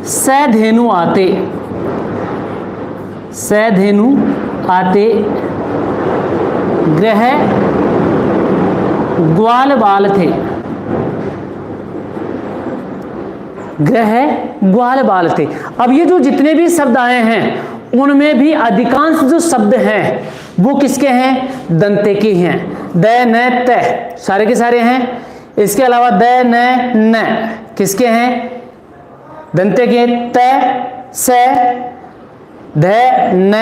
सैधेनु आते, सैधेनु आते, ग्रह ग्वाल बाल थे, ग्रह ग्वाल बाल थे। अब ये जो जितने भी शब्द आए हैं, उनमें भी अधिकांश जो शब्द हैं वो किसके हैं? दंते के हैं। द, न, त सारे के सारे हैं। इसके अलावा द, न किसके हैं? दंते के। त, से, ध, न,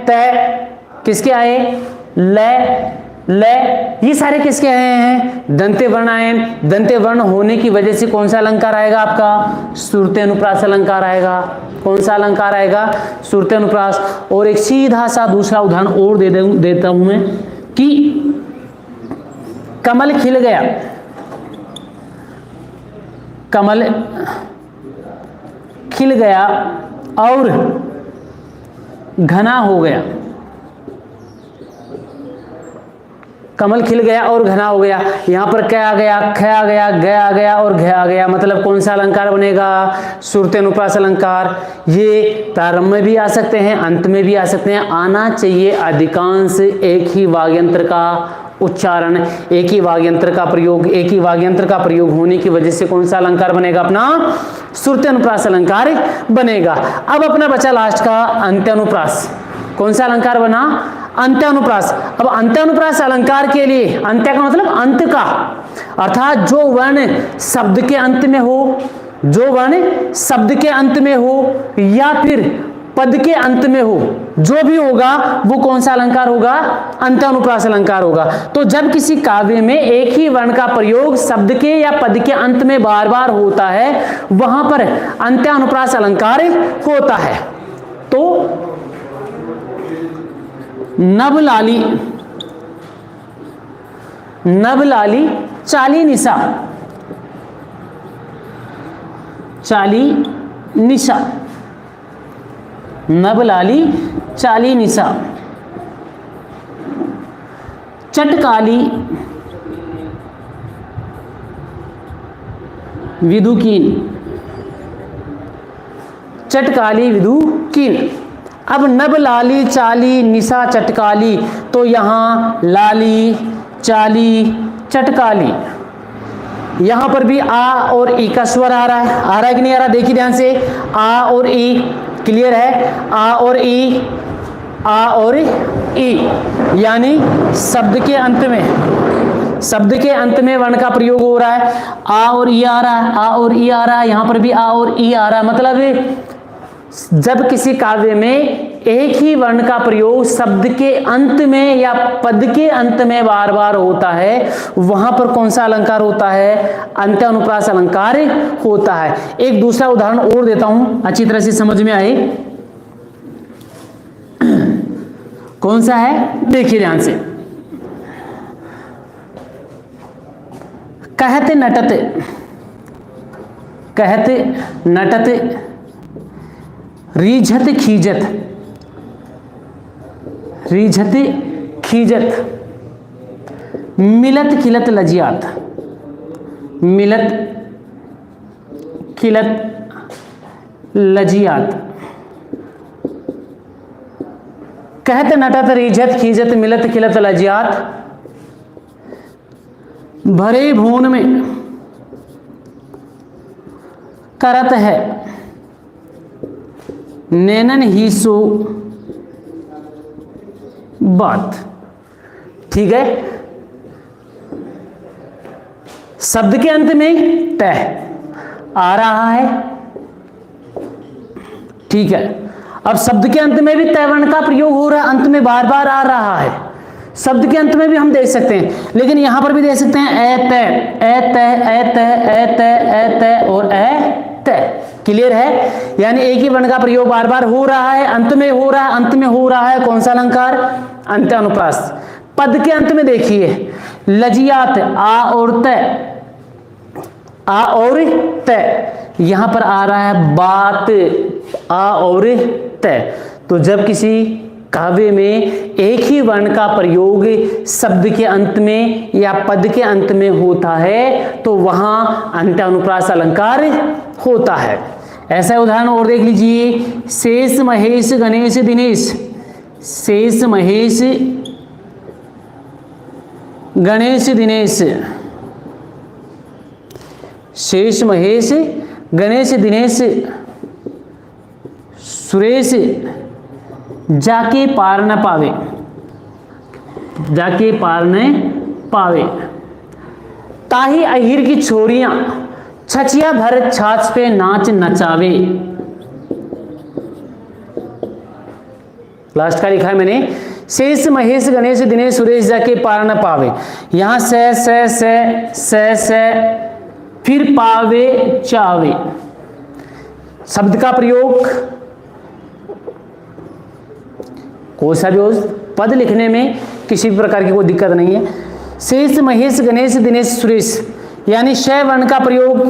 त किसके आए? ल, ये सारे किसके आए हैं? दंते वर्ण आए। दंते वर्ण होने की वजह से कौन सा अलंकार आएगा आपका? श्रुति अनुप्रास अलंकार आएगा। कौन सा अलंकार आएगा? श्रुति अनुप्रास। और एक सीधा सा दूसरा उदाहरण और देता हूं मैं कि कमल खिल गया, कमल खिल गया और घना हो गया, कमल खिल गया और घना हो गया। यहां पर क्या आ गया? ख आ गया, ग आ गया और घ आ गया। मतलब कौन सा अलंकार बनेगा? श्रुति अनुप्रास अलंकार। ये प्रारंभ में भी आ सकते हैं, अंत में भी आ सकते हैं। आना चाहिए अधिकांश एक ही वाग्यंत्र का उच्चारण, एक ही वाग्यंत्र का प्रयोग। एक ही वाग्यंत्र का प्रयोग होने की वजह से कौन सा अलंकार बनेगा? अपना श्रुति अनुप्रास अलंकार बनेगा। अब अपना बचा लास्ट का अंत्यानुप्रास। कौन सा अलंकार बना? अंत्यानुप्रास। अब अंत्यानुप्रास अलंकार के लिए, अंत्य का मतलब अंत का, अर्थात जो वर्ण शब्द के अंत में हो, जो वर्ण शब्द के अंत में हो या फिर पद के अंत में हो, जो भी होगा वो कौन सा अलंकार होगा? अंत्यानुप्रास अलंकार होगा। तो जब किसी काव्य में एक ही वर्ण का प्रयोग शब्द के या पद के अंत में बार बार होता है, वहां पर अंत्यानुप्रास अलंकार होता है। तो नभलाली, नभलाली चाली निशा, चाली निशा, नभलाली चाली निशा, चटकाली विदुकीन, चटकाली विदुकीन। अब नभ लाली चाली निशा चटकाली, तो यहां लाली चाली चटकाली, यहां पर भी आ और ई का स्वर आ रहा है। आ रहा है कि नहीं आ रहा? देखिए ध्यान से, आ और ई। क्लियर है? आ और ई, आ और ई, यानी शब्द के अंत में वर्ण का प्रयोग हो रहा है। आ और ई आ रहा है, आ और ई आ रहा है, यहां पर भी आ और ई आ रहा है। मतलब जब किसी काव्य में एक ही वर्ण का प्रयोग शब्द के अंत में या पद के अंत में बार बार होता है, वहां पर कौन सा अलंकार होता है? अंत्यानुप्रास अलंकार होता है। एक दूसरा उदाहरण और देता हूं, अच्छी तरह से समझ में आए। कौन सा है? देखिए ध्यान से। कहते नटत रीझत खीजत मिलत खिलत लजियात, कहत नटत रीझत खीजत मिलत खिलत लजियात, भरे भून में करत है नैनन ही सो बात। ठीक है, शब्द के अंत में तय आ रहा है। ठीक है, अब शब्द के अंत में भी तय वर्ण का प्रयोग हो रहा है, अंत में बार बार आ रहा है। शब्द के अंत में भी हम देख सकते हैं, लेकिन यहां पर भी देख सकते हैं ए तय और ए तय। क्लियर है? यानी एक ही वर्ण का प्रयोग बार बार हो रहा है, अंत में हो रहा है। कौन सा अलंकार? अंत्यानुप्रास। पद के अंत में देखिए लजियात, आ और तय, यहां पर आ रहा है बात, आ और तय। तो जब किसी काव्य में एक ही वर्ण का प्रयोग शब्द के अंत में या पद के अंत में होता है, तो वहां अंत्यानुप्रास अलंकार होता है। ऐसा उदाहरण और देख लीजिए। शेष महेश गणेश दिनेश, शेष महेश गणेश दिनेश, शेष महेश गणेश दिनेश सुरेश जाके पार न पावे, ताही अहिर की छोरियां छचिया भर छाछ पे नाच नचावे। लास्ट का लिखा है मैंने, शेष महेश गणेश दिनेश सुरेश जाके पार न पावे। यहां से फिर पावे चावे, शब्द का प्रयोग कोई सा भी हो, पद लिखने में किसी भी प्रकार की कोई दिक्कत नहीं है। शेष महेश गणेश दिनेश सुरेश, यानी शय वर्ण का प्रयोग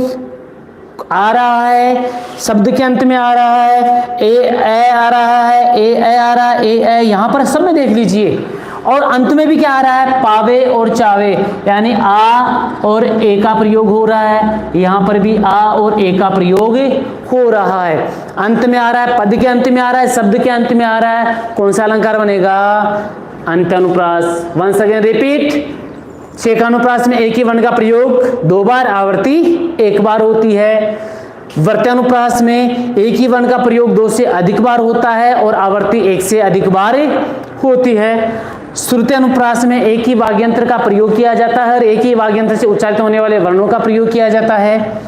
आ रहा है, शब्द के अंत में आ रहा है, ए आ रहा है, ए यहां पर सब में देख लीजिए। और अंत में भी क्या आ रहा है? पावे और चावे, यानी आ और ए का प्रयोग हो रहा है। यहां पर भी आ और ए का प्रयोग हो रहा है। अंत में आ रहा है, पद के अंत में आ रहा है, शब्द के अंत में आ रहा है। कौन सा अलंकार बनेगा? अंत्यानुप्रास। वंस अगेन रिपीट, शेखानुप्रास में एक ही वर्ण का प्रयोग दो बार, आवर्ती एक बार होती है। वर्त्यानुप्रास में एक ही वर्ण का प्रयोग दो से अधिक बार होता है और आवर्ती एक से अधिक बार होती है। श्रुत्यानुप्रास में एक ही वाग्यंत्र का प्रयोग किया जाता है और एक ही वाग्यंत्र से उच्चारित होने वाले वर्णों का प्रयोग किया जाता है।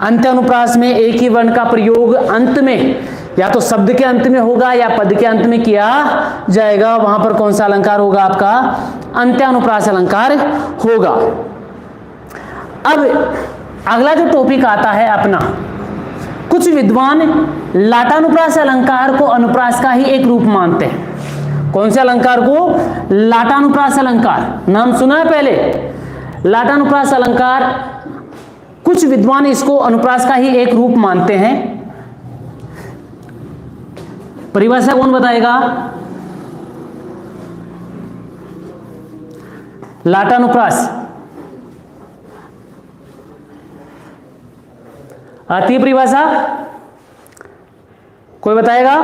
अंत्यानुप्रास में एक ही वर्ण का प्रयोग अंत में या तो शब्द के अंत में होगा या पद के अंत में किया जाएगा। वहां पर कौन सा अलंकार होगा? आपका अंत्यानुप्रास अलंकार होगा। अब अगला जो टॉपिक आता है अपना, कुछ विद्वान लाटानुप्रास अलंकार को अनुप्रास का ही एक रूप मानते हैं। कौन से अलंकार को? लाटानुप्रास अलंकार। नाम सुना है पहले? लाटानुप्रास अलंकार, कुछ विद्वान इसको अनुप्रास का ही एक रूप मानते हैं। परिभाषा कौन बताएगा? लाटानुप्रास आती है परिभाषा? कोई बताएगा?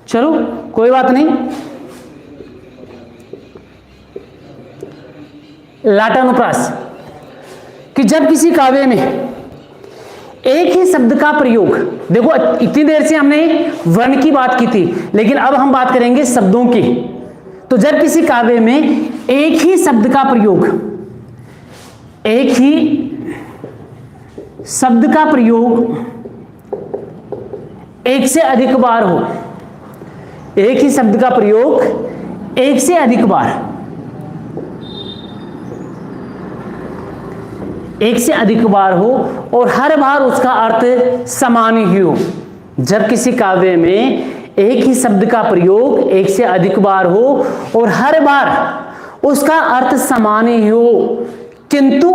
चलो कोई बात नहीं। लाटानुप्रास कि जब किसी काव्य में एक ही शब्द का प्रयोग, देखो इतनी देर से हमने वर्ण की बात की थी, लेकिन अब हम बात करेंगे शब्दों की। तो जब किसी काव्य में एक ही शब्द का प्रयोग, एक ही शब्द का प्रयोग एक से अधिक बार हो, एक ही शब्द का प्रयोग एक से अधिक बार, एक से अधिक बार हो और हर बार उसका अर्थ समान ही हो। जब किसी काव्य में एक ही शब्द का प्रयोग एक से अधिक बार हो और हर बार उसका अर्थ समान ही हो, किंतु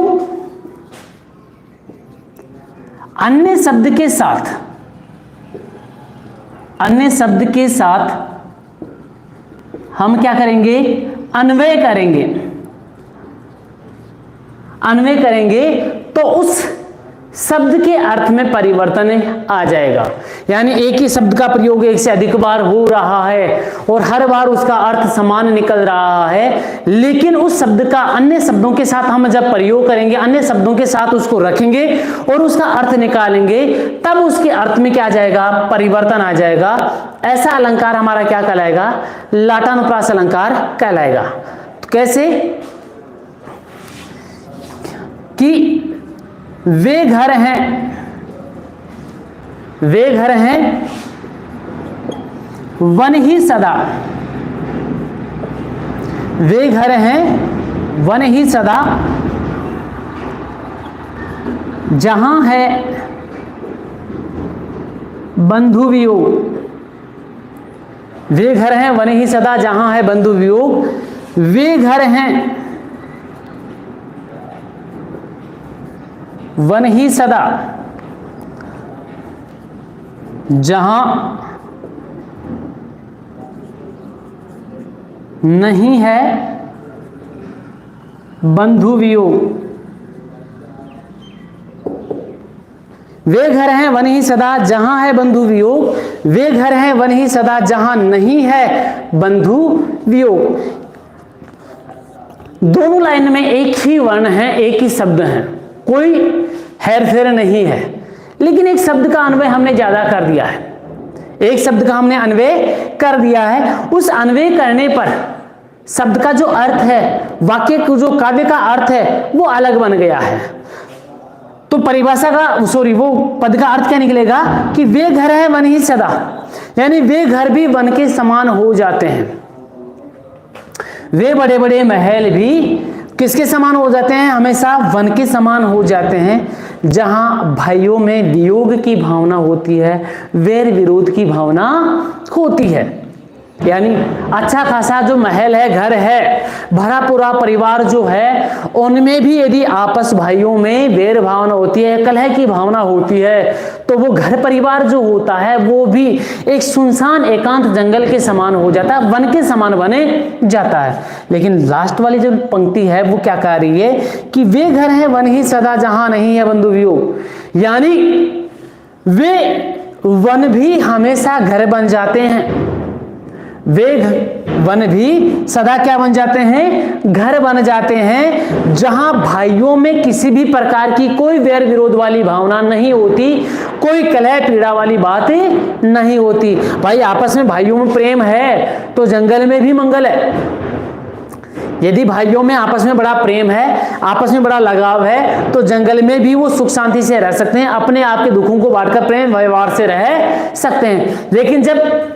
अन्य शब्द के साथ हम क्या करेंगे, अन्वय करेंगे तो उस शब्द के अर्थ में परिवर्तन आ जाएगा। यानी एक ही शब्द का प्रयोग एक से अधिक बार हो रहा है और हर बार उसका अर्थ समान निकल रहा है, लेकिन उस शब्द का अन्य शब्दों के साथ हम जब प्रयोग करेंगे, अन्य शब्दों के साथ उसको रखेंगे और उसका अर्थ निकालेंगे, तब उसके अर्थ में क्या आ जाएगा, परिवर्तन आ जाएगा। ऐसा अलंकार हमारा क्या कहलाएगा, लाटानुप्रास अलंकार कहलाएगा। तो कैसे कि वे घर हैं वन ही सदा, वे घर हैं वन ही सदा, जहां है बंधु वियोग। वे घर हैं वन ही सदा, जहां है बंधु वियोग। वे घर हैं वन ही सदा, जहां नहीं है बंधु वियोग। वे घर हैं वन ही सदा, जहां है बंधु वियोग। वे घर हैं वन ही सदा, जहां नहीं है बंधु वियोग। दोनों लाइन में एक ही वर्ण है, एक ही शब्द है, कोई हेरफेर नहीं है, लेकिन एक शब्द का अन्वय हमने ज्यादा कर दिया है, एक शब्द का हमने अन्वय कर दिया है। उस अन्वय करने पर शब्द का जो अर्थ है, वाक्य को जो काव्य का अर्थ है, वो अलग बन गया है। तो परिभाषा का वो पद का अर्थ क्या निकलेगा कि वे घर है वन ही सदा, यानी वे घर भी वन के समान हो जाते हैं। वे बड़े बड़े महल भी किसके समान हो जाते हैं, हमेशा वन के समान हो जाते हैं, जहां भाइयों में वियोग की भावना होती है, वैर विरोध की भावना होती है। यानी अच्छा खासा जो महल है, घर है, भरा पूरा परिवार जो है, उनमें भी यदि आपस भाइयों में वैर भावना होती है, कलह की भावना होती है, तो वो घर परिवार जो होता है वो भी एक सुनसान एकांत जंगल के समान हो जाता है, वन के समान बने जाता है। लेकिन लास्ट वाली जो पंक्ति है वो क्या कह रही है कि वे घर है वन ही सदा, जहां नहीं है बंधु वियोग। यानी वे वन भी हमेशा घर बन जाते हैं, वे वन भी सदा क्या बन जाते हैं, घर बन जाते हैं, जहां भाइयों में किसी भी प्रकार की कोई वैर विरोध वाली भावना नहीं होती, कोई कलह पीड़ा वाली बातें नहीं होती। भाई आपस में भाइयों में प्रेम है तो जंगल में भी मंगल है। यदि भाइयों में आपस में बड़ा प्रेम है, आपस में बड़ा लगाव है, तो जंगल में भी वो सुख शांति से रह सकते हैं, अपने आप के दुखों को बांटकर प्रेम व्यवहार से रह सकते हैं। लेकिन जब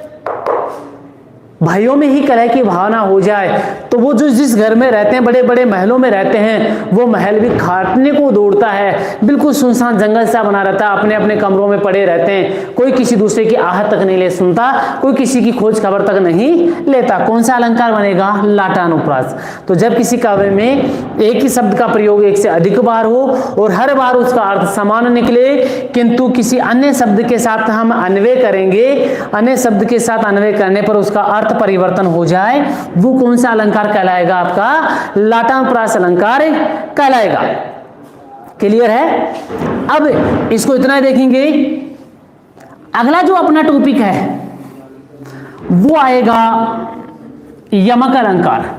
भाइयों में ही कलह की भावना हो जाए, तो वो जो जिस घर में रहते हैं, बड़े बड़े महलों में रहते हैं, वो महल भी खाटने को दौड़ता है, बिल्कुल सुनसान जंगल सा बना रहता है, अपने अपने कमरों में पड़े रहते हैं, कोई किसी दूसरे की आहट तक नहीं ले सुनता, कोई किसी की खोज खबर तक नहीं लेता। कौन सा अलंकार बनेगा, लाटानुप्रास। तो जब किसी काव्य में एक ही शब्द का प्रयोग एक से अधिक बार हो और हर बार उसका अर्थ समान निकले, किंतु किसी अन्य शब्द के साथ हम अन्वय करेंगे, अन्य शब्द के साथ अन्वय करने पर उसका अर्थ परिवर्तन हो जाए, वो कौन सा अलंकार कहलाएगा, आपका लाटानुप्रास अलंकार कहलाएगा। क्लियर है। अब इसको इतना देखेंगे, अगला जो अपना टॉपिक है वो आएगा यमक अलंकार।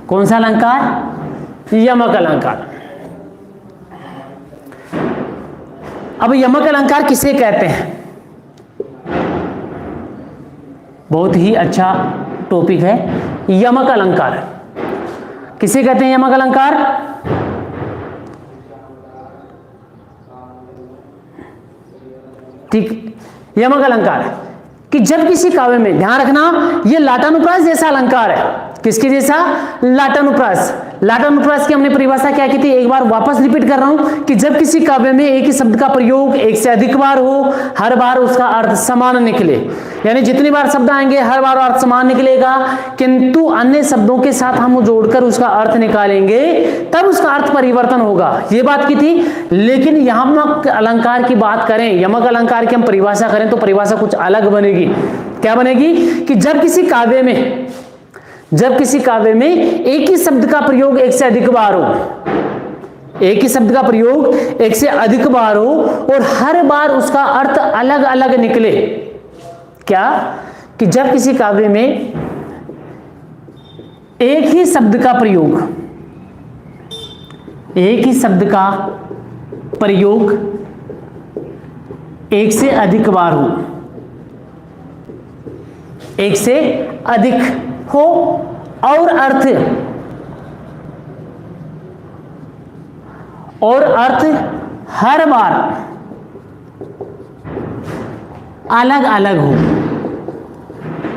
कौन सा अलंकार, यमक अलंकार। अब यमक अलंकार किसे कहते हैं? बहुत ही अच्छा टॉपिक है यमक अलंकार। किसे कहते हैं यमक अलंकार? ठीक, यमक अलंकार कि जब किसी काव्य में, ध्यान रखना ये लाटानुप्रास जैसा अलंकार है। किसके जैसा? लाटानुप्रास। लाटानुप्रास की हमने परिभाषा क्या की थी, एक बार वापस रिपीट कर रहा हूं कि जब किसी काव्य में एक ही शब्द का प्रयोग एक से अधिक बार हो, हर बार उसका अर्थ समान निकले, यानी जितनी बार शब्द आएंगे हर बार अर्थ समान निकलेगा, किंतु अन्य शब्दों के साथ हम जोड़कर उसका अर्थ निकालेंगे तब उसका अर्थ परिवर्तन होगा, ये बात की थी। लेकिन यमक अलंकार की बात करें, यमक अलंकार की हम परिभाषा करें तो परिभाषा कुछ अलग बनेगी। क्या बनेगी? कि जब किसी काव्य में एक ही शब्द का प्रयोग एक से अधिक बार हो, एक ही शब्द का प्रयोग एक से अधिक बार हो और हर बार उसका अर्थ अलग अलग निकले। क्या? कि जब किसी काव्य में एक ही शब्द का प्रयोग एक से अधिक बार हो, एक से अधिक हो और अर्थ हर बार अलग अलग हो,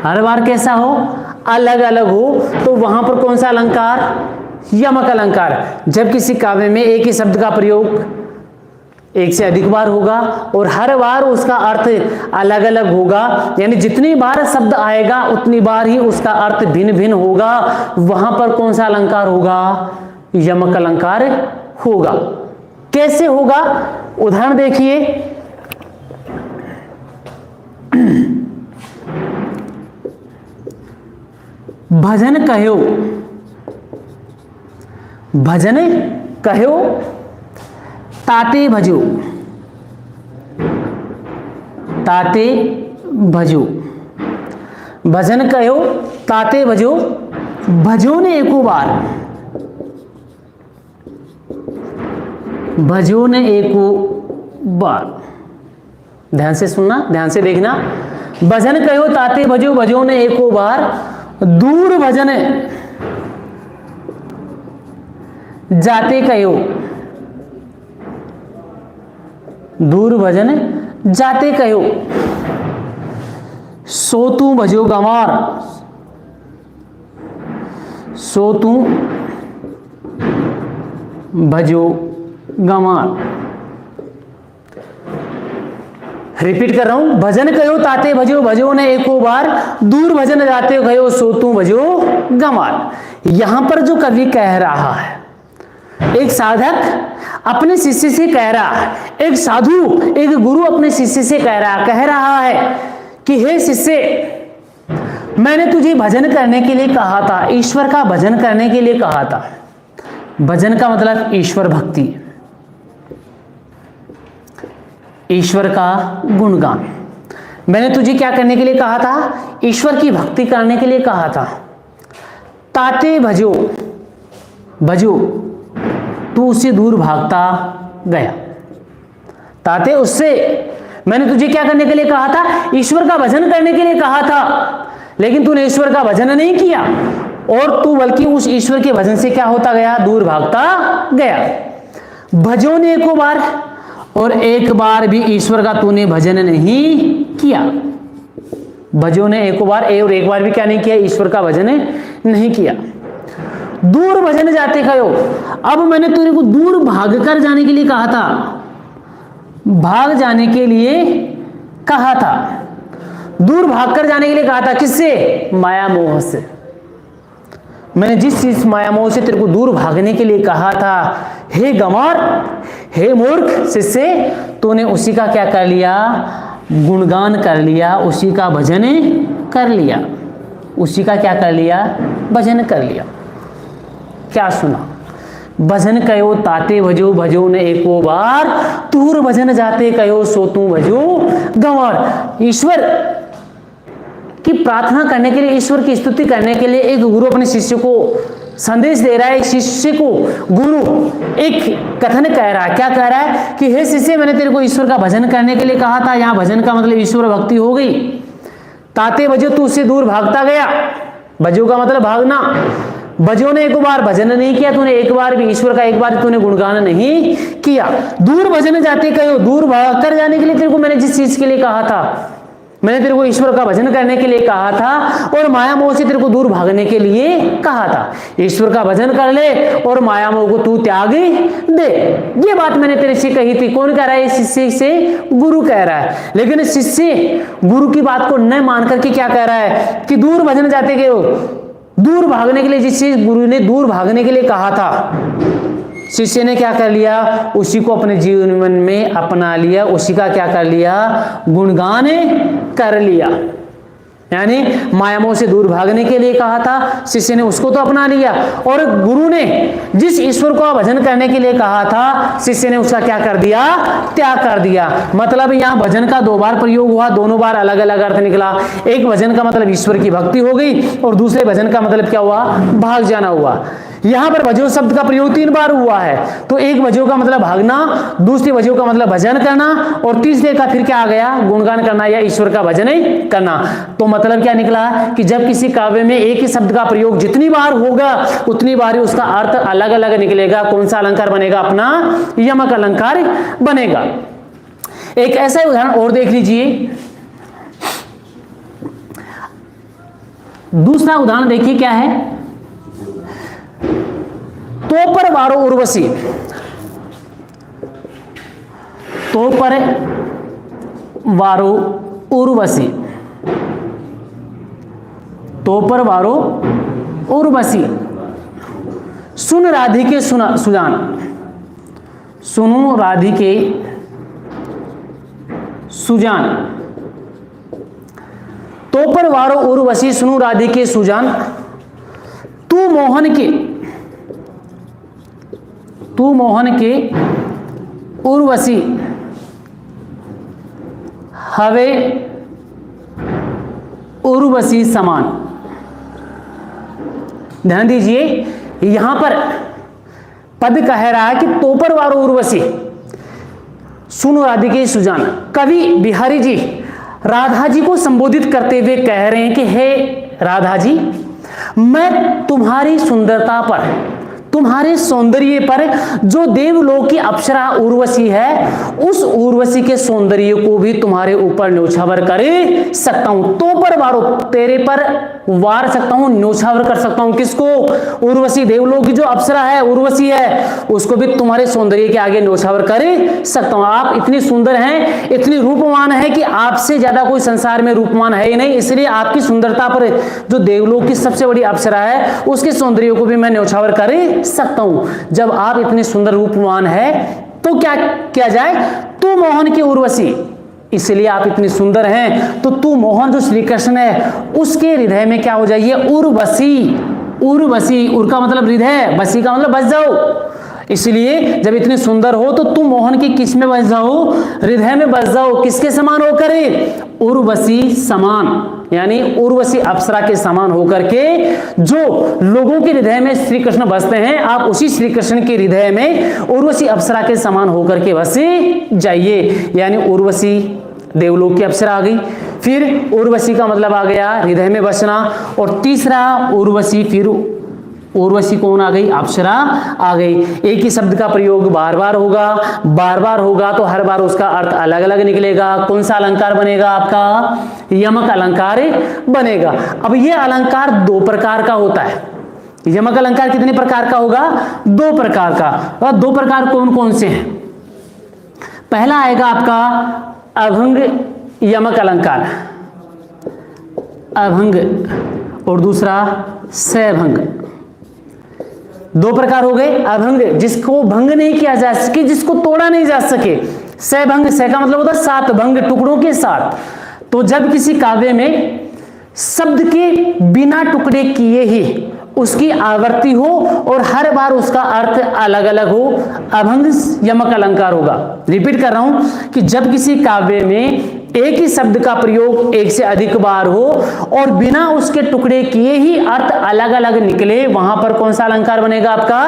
हर बार कैसा हो? अलग अलग हो, तो वहां पर कौन सा अलंकार? यमक अलंकार। जब किसी काव्य में एक ही शब्द का प्रयोग एक से अधिक बार होगा और हर बार उसका अर्थ अलग अलग होगा, यानी जितनी बार शब्द आएगा उतनी बार ही उसका अर्थ भिन्न भिन्न होगा, वहां पर कौन सा अलंकार होगा? यमक अलंकार होगा। कैसे होगा? उदाहरण देखिए, भजन कहो, भजन कहो ताते भजो, ताते भजो, भजन कहो ताते भजो, भजो ने एको बार, भजो ने एको बार। ध्यान से सुनना, ध्यान से देखना। भजन कहो ताते भजो, भजो ने एको बार, दूर भजन जाते कहो, दूर भजन जाते कहो, सो तू भजो गंवार, सो तू भजो गंवार। रिपीट कर रहा हूं, भजन कहो ताते भजो, भजो ने एको बार, दूर भजन जाते कहो, सो तू भजो गंवार। यहां पर जो कवि कह रहा है, एक साधक अपने शिष्य से कह रहा है, एक साधु, एक गुरु अपने शिष्य से कह रहा है कि हे शिष्य, मैंने तुझे भजन करने के लिए कहा था, ईश्वर का भजन करने के लिए कहा था। भजन का मतलब ईश्वर भक्ति, ईश्वर का गुणगान। मैंने तुझे क्या करने के लिए कहा था? ईश्वर की भक्ति करने के लिए कहा था। ताते भजो, भजो, तू उससे दूर भागता गया। ताते, उससे, मैंने तुझे क्या करने के लिए कहा था? ईश्वर का भजन करने के लिए कहा था, लेकिन तूने ईश्वर का भजन नहीं किया और तू बल्कि उस ईश्वर के भजन से क्या होता गया? दूर भागता गया। भजो ने एको बार, और एक बार भी ईश्वर का तूने भजन नहीं किया। भजो ने एको बार, और एक बार भी क्या नहीं किया? ईश्वर का भजन नहीं किया। दूर भजन जाते कहो, अब मैंने तुझे को दूर भागकर जाने के लिए कहा था, भाग जाने के लिए कहा था, दूर भागकर जाने के लिए कहा था। किससे? माया मोह से। मैंने जिस चीज माया मोह से तेरे को दूर भागने के लिए कहा था, हे गंवार, हे मूर्ख शिष्य, तूने उसी का क्या कर लिया? गुणगान कर लिया, उसी का भजन कर लिया, उसी का क्या कर लिया? भजन कर लिया। क्या सुना? भजन कहो ताते भजो, भजो ने एको बार, दूर भजन जाते कहो, सो तू भजो गंवार। ईश्वर की प्रार्थना करने के लिए, ईश्वर की स्तुति करने के लिए एक गुरु अपने शिष्य को संदेश दे रहा है एक शिष्य को, गुरु एक कथन कह रहा है, क्या कह रहा है कि हे शिष्य, मैंने तेरे को ईश्वर का भजन करने के लिए कहा था। यहाँ भजन का मतलब ईश्वर भक्ति हो गई। ताते बजो तू उससे दूर भागता गया। बजो का मतलब भागना। बजो ने एक बार भजन नहीं किया, तूने एक बार भी ईश्वर का एक बार तूने गुणगान नहीं किया। दूर भजन जाते कहो, दूर भाग कर जाने के लिए तेरे को मैंने जिस चीज के लिए कहा था, मैंने तेरे को ईश्वर का भजन करने के लिए कहा था और माया मोह से तेरे को दूर भागने के लिए कहा था। ईश्वर का भजन कर ले और माया मोह को तू त्याग दे। ये बात मैंने तेरे से कही थी। कौन कह रहा है? शिष्य से गुरु कह रहा है। लेकिन शिष्य गुरु की बात को न मान करके क्या कह रहा है कि दूर भजन जाते गए हो, दूर भागने के लिए जिस चीज गुरु ने दूर भागने के लिए कहा था, शिष्य ने क्या कर लिया? उसी को अपने जीवन में अपना लिया, उसी का क्या कर लिया? गुणगान कर लिया। यानी माया मोह से दूर भागने के लिए कहा था, शिष्य ने उसको तो अपना लिया, और गुरु ने जिस ईश्वर को भजन करने के लिए कहा था, शिष्य ने उसका क्या कर दिया? त्याग कर दिया। मतलब यहाँ भजन का दो बार प्रयोग हुआ, दोनों बार अलग अलग अर्थ निकला। एक भजन का मतलब ईश्वर की भक्ति हो गई और दूसरे भजन का मतलब क्या हुआ? भाग जाना हुआ। यहां पर भजो शब्द का प्रयोग 3 बार हुआ है। तो एक भजो का मतलब भागना, दूसरे भजो का मतलब भजन करना, और तीसरे का फिर क्या आ गया? गुणगान करना या ईश्वर का भजन करना। तो मतलब क्या निकला कि जब किसी काव्य में एक ही शब्द का प्रयोग जितनी बार होगा उतनी बार ही उसका अर्थ अलग अलग निकलेगा। कौन सा अलंकार बनेगा? अपना यमक अलंकार बनेगा। एक ऐसा उदाहरण और देख लीजिए। दूसरा उदाहरण देखिए क्या है। तो पर वारो उर्वशी, तो पर वारो उर्वशी, तो पर वारो उर्वशी, सुन राधिके सुजान, सुनो राधिके सुजान, तो पर वारो उर्वशी, सुनो राधिके सुजान, तू मोहन के उर्वशी हवे उर्वशी समान। ध्यान दीजिए, यहां पर पद कह रहा है कि तोपर वारो उर्वशी सुनो राधिके सुजान। कवि बिहारी जी राधा जी को संबोधित करते हुए कह रहे हैं कि हे राधा जी, मैं तुम्हारी सुंदरता पर, तुम्हारे सौंदर्य पर, जो देवलोक की अप्सरा उर्वशी है, उस उर्वशी के सौंदर्य को भी तुम्हारे ऊपर न्योछावर कर सकता हूं। तो पर वारो, तेरे पर वार सकता हूं, न्योछावर कर सकता हूं। किसको? उर्वशी, देवलोक की जो अप्सरा है, उर्वशी है, उसको भी तुम्हारे सौंदर्य के आगे न्योछावर कर सकता हूं। आप इतनी सुंदर हैं, इतनी रूपवान है कि आपसे ज्यादा कोई संसार में रूपवान है ही नहीं। इसलिए आपकी सुंदरता पर जो देवलोक की सबसे बड़ी अप्सरा है, उसके सौंदर्य को भी मैं न्योछावर कर सकता हूं। जब आप इतने सुंदर रूपवान है तो क्या किया जाए? तू मोहन की उर्वशी, इसलिए आप इतनी सुंदर हैं तो तू मोहन जो श्री कृष्ण है उसके हृदय में क्या हो जाइए? उर्वशी। उर्वशी, उर का मतलब हृदय, वसी का मतलब बस जाओ। इसलिए जब इतने सुंदर हो तो तुम मोहन की किस में बस जाओ? हृदय में बस जाओ। किसके समान होकर? उर्वशी समान, यानी उर्वशी अप्सरा के समान होकर के जो लोगों के हृदय में श्री कृष्ण बसते हैं, आप उसी श्री कृष्ण के हृदय में उर्वशी अप्सरा के समान होकर के बसे जाइए। यानी उर्वशी देवलोक की अप्सरा आ गई, फिर उर्वशी का मतलब आ गया हृदय में बसना, और तीसरा उर्वशी, फिर उर्वशी कौन आ गई? अप्सरा आ गई। एक ही शब्द का प्रयोग बार बार होगा तो हर बार उसका अर्थ अलग अलग निकलेगा। कौन सा अलंकार बनेगा? आपका यमक अलंकार बनेगा। अब ये अलंकार 2 प्रकार का होता है। यमक अलंकार कितने प्रकार का होगा? 2 प्रकार का। और 2 प्रकार कौन कौन से हैं? पहला आएगा आपका अभंग यमक अलंकार, अभंग, और दूसरा सैभंग। 2 प्रकार हो गए। अभंग, जिसको भंग नहीं किया जा सके, जिसको तोड़ा नहीं जा सके। सैभंग, सै का मतलब होता है 7 भंग, टुकड़ों के साथ। तो जब किसी काव्य में शब्द के बिना टुकड़े किए ही उसकी आवृत्ति हो और हर बार उसका अर्थ अलग अलग हो, अभंग यमक अलंकार होगा। रिपीट कर रहा हूं कि जब किसी काव्य में एक ही शब्द का प्रयोग एक से अधिक बार हो और बिना उसके टुकड़े किए ही अर्थ अलग अलग निकले, वहां पर कौन सा अलंकार बनेगा आपका?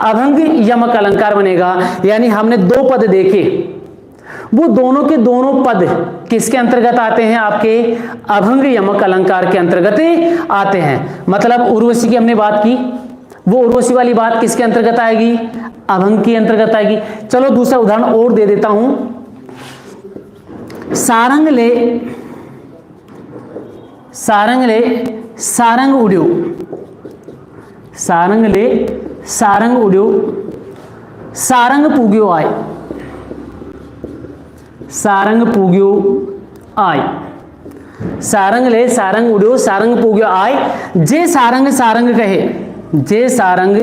अभंग यमक अलंकार बनेगा। यानी हमने दो पद देखे, वो दोनों के दोनों पद किसके अंतर्गत आते हैं? आपके अभंग यमक अलंकार के अंतर्गत आते हैं। मतलब उर्वशी की हमने बात की, वो उर्वशी वाली बात किसके अंतर्गत आएगी? अभंग के अंतर्गत आएगी। चलो दूसरा उदाहरण और दे देता हूं। सारंग ले सारंग उड्यो, सारंग ले सारंग उड्यो, सारंग पूग्यो आय, सारंग पूग्यो आय। सारंग ले सारंग उड्यो, सारंग पूग्यो आय। जे सारंग सारंग कहे, जे सारंग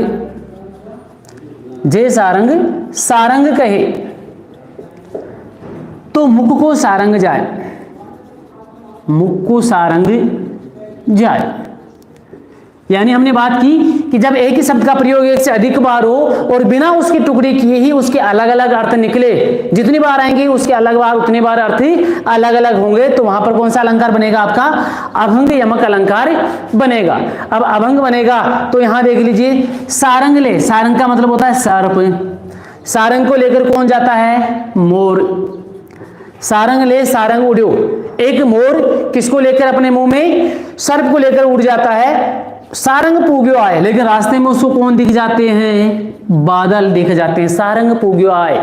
सारंग कहे तो मुख को सारंग जाए, मुख को सारंग जाए। यानी हमने बात की कि जब एक ही शब्द का प्रयोग एक से अधिक बार हो और बिना उसके टुकड़े किए ही उसके अलग अलग अर्थ निकले, जितनी बार आएंगे उसके अलग बार उतनी बार अर्थ अलग अलग होंगे, तो वहां पर कौन सा अलंकार बनेगा? आपका अभंग यमक अलंकार बनेगा। अब अभंग बनेगा तो यहां देख लीजिए, सारंग ले, सारंग का मतलब होता है सर्प, सारंग को लेकर कौन जाता है? मोर। सारंग ले सारंग उड्यो, एक मोर किसको लेकर अपने मुंह में? सर्प को लेकर उड़ जाता है। सारंग पूग्यो आए, लेकिन रास्ते में उसको कौन दिख जाते हैं? बादल दिख जाते हैं। सारंग पूग्यो आए,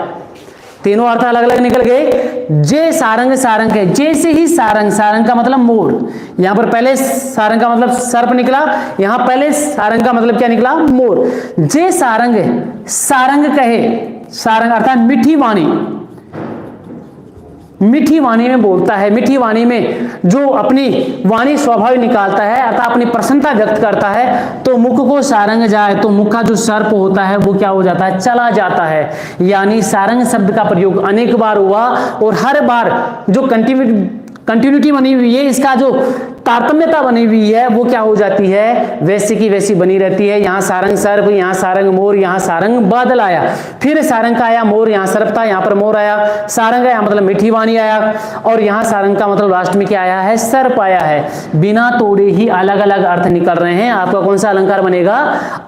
तीनों अर्थ अलग अलग निकल गए। जे सारंग सारंग है, जे से ही सारंग, सारंग का मतलब मोर। यहां पर पहले सारंग का मतलब सर्प निकला, यहां पहले सारंग का मतलब क्या निकला? मोर। जे सारंग सारंग कहे, सारंग अर्थात मीठी वाणी, मीठी वाणी में बोलता है, मीठी वाणी में जो अपनी वाणी स्वभाव निकालता है अर्थात अपनी प्रसन्नता व्यक्त करता है, तो मुख को सारंग जाए, तो मुख का जो सर्प होता है वो क्या हो जाता है? चला जाता है। यानी सारंग शब्द का प्रयोग अनेक बार हुआ और हर बार जो कंटिन्यूटी बनी हुई है, इसका जो तारतम्यता बनी हुई है वो क्या हो जाती है? वैसी की वैसी बनी रहती है। यहाँ सारंग सर्प, यहाँ सारंग मोर, यहाँ सारंग बादल आया, फिर सारंग का आया मोर, यहाँ सर्प था, यहाँ पर मोर आया। सारंग आया मतलब मीठी वाणी आया, और यहाँ सारंग का मतलब लास्ट में क्या आया है? सर्प आया है। बिना तोड़े ही अलग अलग अर्थ निकल रहे हैं। आपका कौन सा अलंकार बनेगा?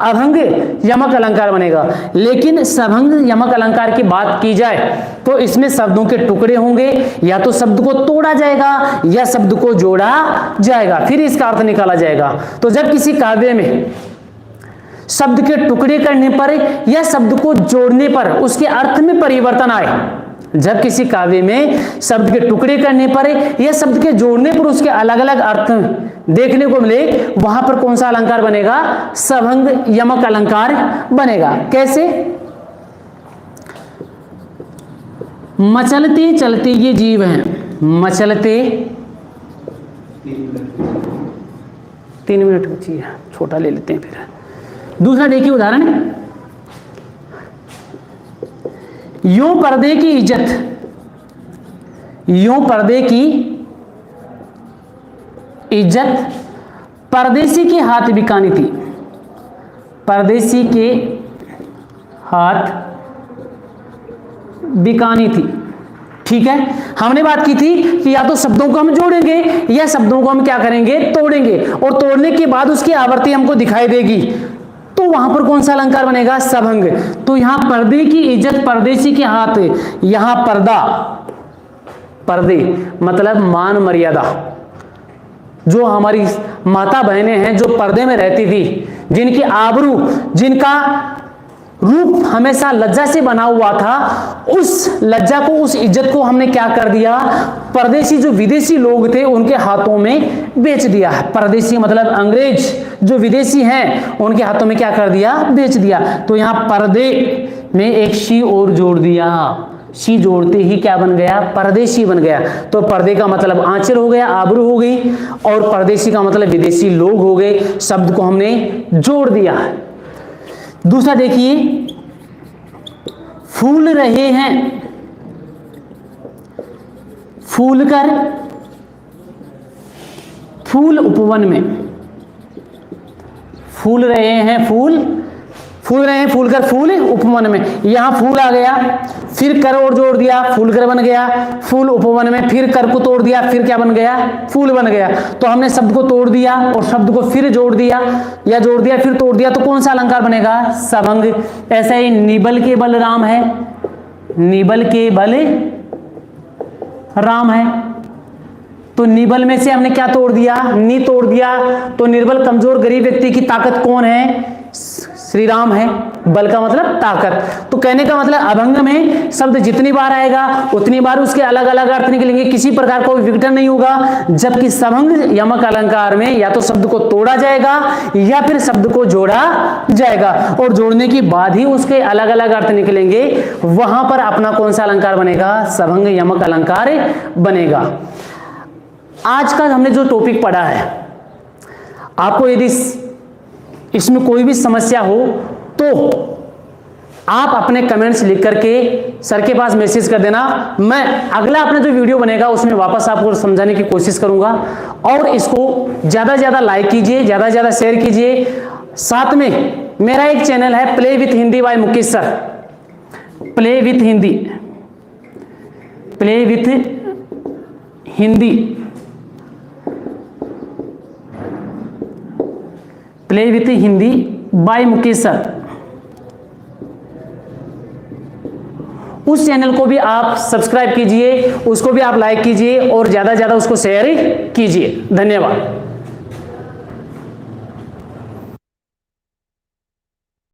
अभंग यमक अलंकार बनेगा। लेकिन सभंग यमक अलंकार की बात की जाए तो इसमें शब्दों के टुकड़े होंगे, या तो शब्द को तोड़ा जाएगा या शब्द को जोड़ा जाएगा, फिर इसका अर्थ निकाला जाएगा। तो जब किसी काव्य में शब्द के टुकड़े करने पर या शब्द को जोड़ने पर उसके अर्थ में परिवर्तन आए, जब किसी काव्य में शब्द के टुकड़े करने पर या शब्द के जोड़ने पर उसके अलग अलग अर्थ देखने को मिले, वहां पर कौन सा अलंकार बनेगा? सभंग यमक अलंकार बनेगा। कैसे? मचलते चलते ये जीव हैं, मचलते 3 मिनट बची है, छोटा ले लेते हैं फिर। दूसरा देखिए उदाहरण, यूं पर्दे की इज्जत, यूं पर्दे की इज्जत परदेसी के हाथ बिकानी थी, परदेसी के हाथ बिकानी थी। ठीक है, हमने बात की थी कि या तो शब्दों को हम जोड़ेंगे या शब्दों को हम क्या करेंगे? तोड़ेंगे, और तोड़ने के बाद उसकी आवृत्ति हमको दिखाई देगी, तो वहां पर कौन सा अलंकार बनेगा? सभंग। तो यहां पर्दे की इज्जत परदेसी के हाथ, यहां पर्दा, पर्दे मतलब मान मर्यादा। जो हमारी माता बहनें हैं जो पर्दे में रहती थी, जिनकी आबरू, जिनका रूप हमेशा लज्जा से बना हुआ था, उस लज्जा को, उस इज्जत को हमने क्या कर दिया? परदेशी जो विदेशी लोग थे उनके हाथों में बेच दिया। परदेशी मतलब अंग्रेज जो विदेशी हैं उनके हाथों में क्या कर दिया? बेच दिया। तो यहां पर्दे में एक शी और जोड़ दिया, शी जोड़ते ही क्या बन गया? परदेशी बन गया। तो पर्दे का मतलब आंचल हो गया, आबरू हो गई, और परदेशी का मतलब विदेशी लोग हो गए। शब्द को हमने जोड़ दिया। दूसरा देखिए, फूल रहे हैं, फूल कर, फूल उपवन में, फूल रहे हैं फूल, फूल रहे हैं, फूल कर फूल उपवन में, यहां फूल आ गया, फिर कर और जोड़ दिया, फूल कर बन गया, फूल उपवन में, फिर कर को तोड़ दिया, फिर क्या बन गया, फूल बन गया। तो हमने शब्द को तोड़ दिया और शब्द को फिर जोड़ दिया, या जोड़ दिया फिर तोड़ दिया, तो कौन सा अलंकार बनेगा, सभंग। ऐसा ही निबल के बल राम है, निबल के बल राम है, तो निबल में से हमने क्या तोड़ दिया, नी तोड़ दिया, तो निर्बल कमजोर गरीब व्यक्ति की ताकत कौन है, श्री राम है। बल का मतलब ताकत। तो कहने का मतलब अभंग में शब्द जितनी बार आएगा उतनी बार उसके अलग अलग अर्थ निकलेंगे, किसी प्रकार का विघटन नहीं होगा। जबकि सभंग यमक अलंकार में या तो शब्द को तोड़ा जाएगा या फिर शब्द को जोड़ा जाएगा, और जोड़ने के बाद ही उसके अलग अलग अर्थ निकलेंगे। वहां पर अपना कौन सा अलंकार बनेगा, सभंग यमक अलंकार बनेगा। आज का हमने जो टॉपिक पढ़ा है, आपको यदि इसमें कोई भी समस्या हो तो आप अपने कमेंट्स लिख करके सर के पास मैसेज कर देना। मैं अगला अपना जो वीडियो बनेगा उसमें वापस आपको समझाने की कोशिश करूंगा। और इसको ज्यादा से ज्यादा लाइक कीजिए, ज्यादा से ज्यादा शेयर कीजिए। साथ में मेरा एक चैनल है play with Hindi by Mukesh sir, play with Hindi, play with Hindi, play with Hindi by Mukesh sir. उस चैनल को भी आप सब्सक्राइब कीजिए, उसको भी आप लाइक कीजिए और ज्यादा से ज्यादा उसको शेयर कीजिए। धन्यवाद।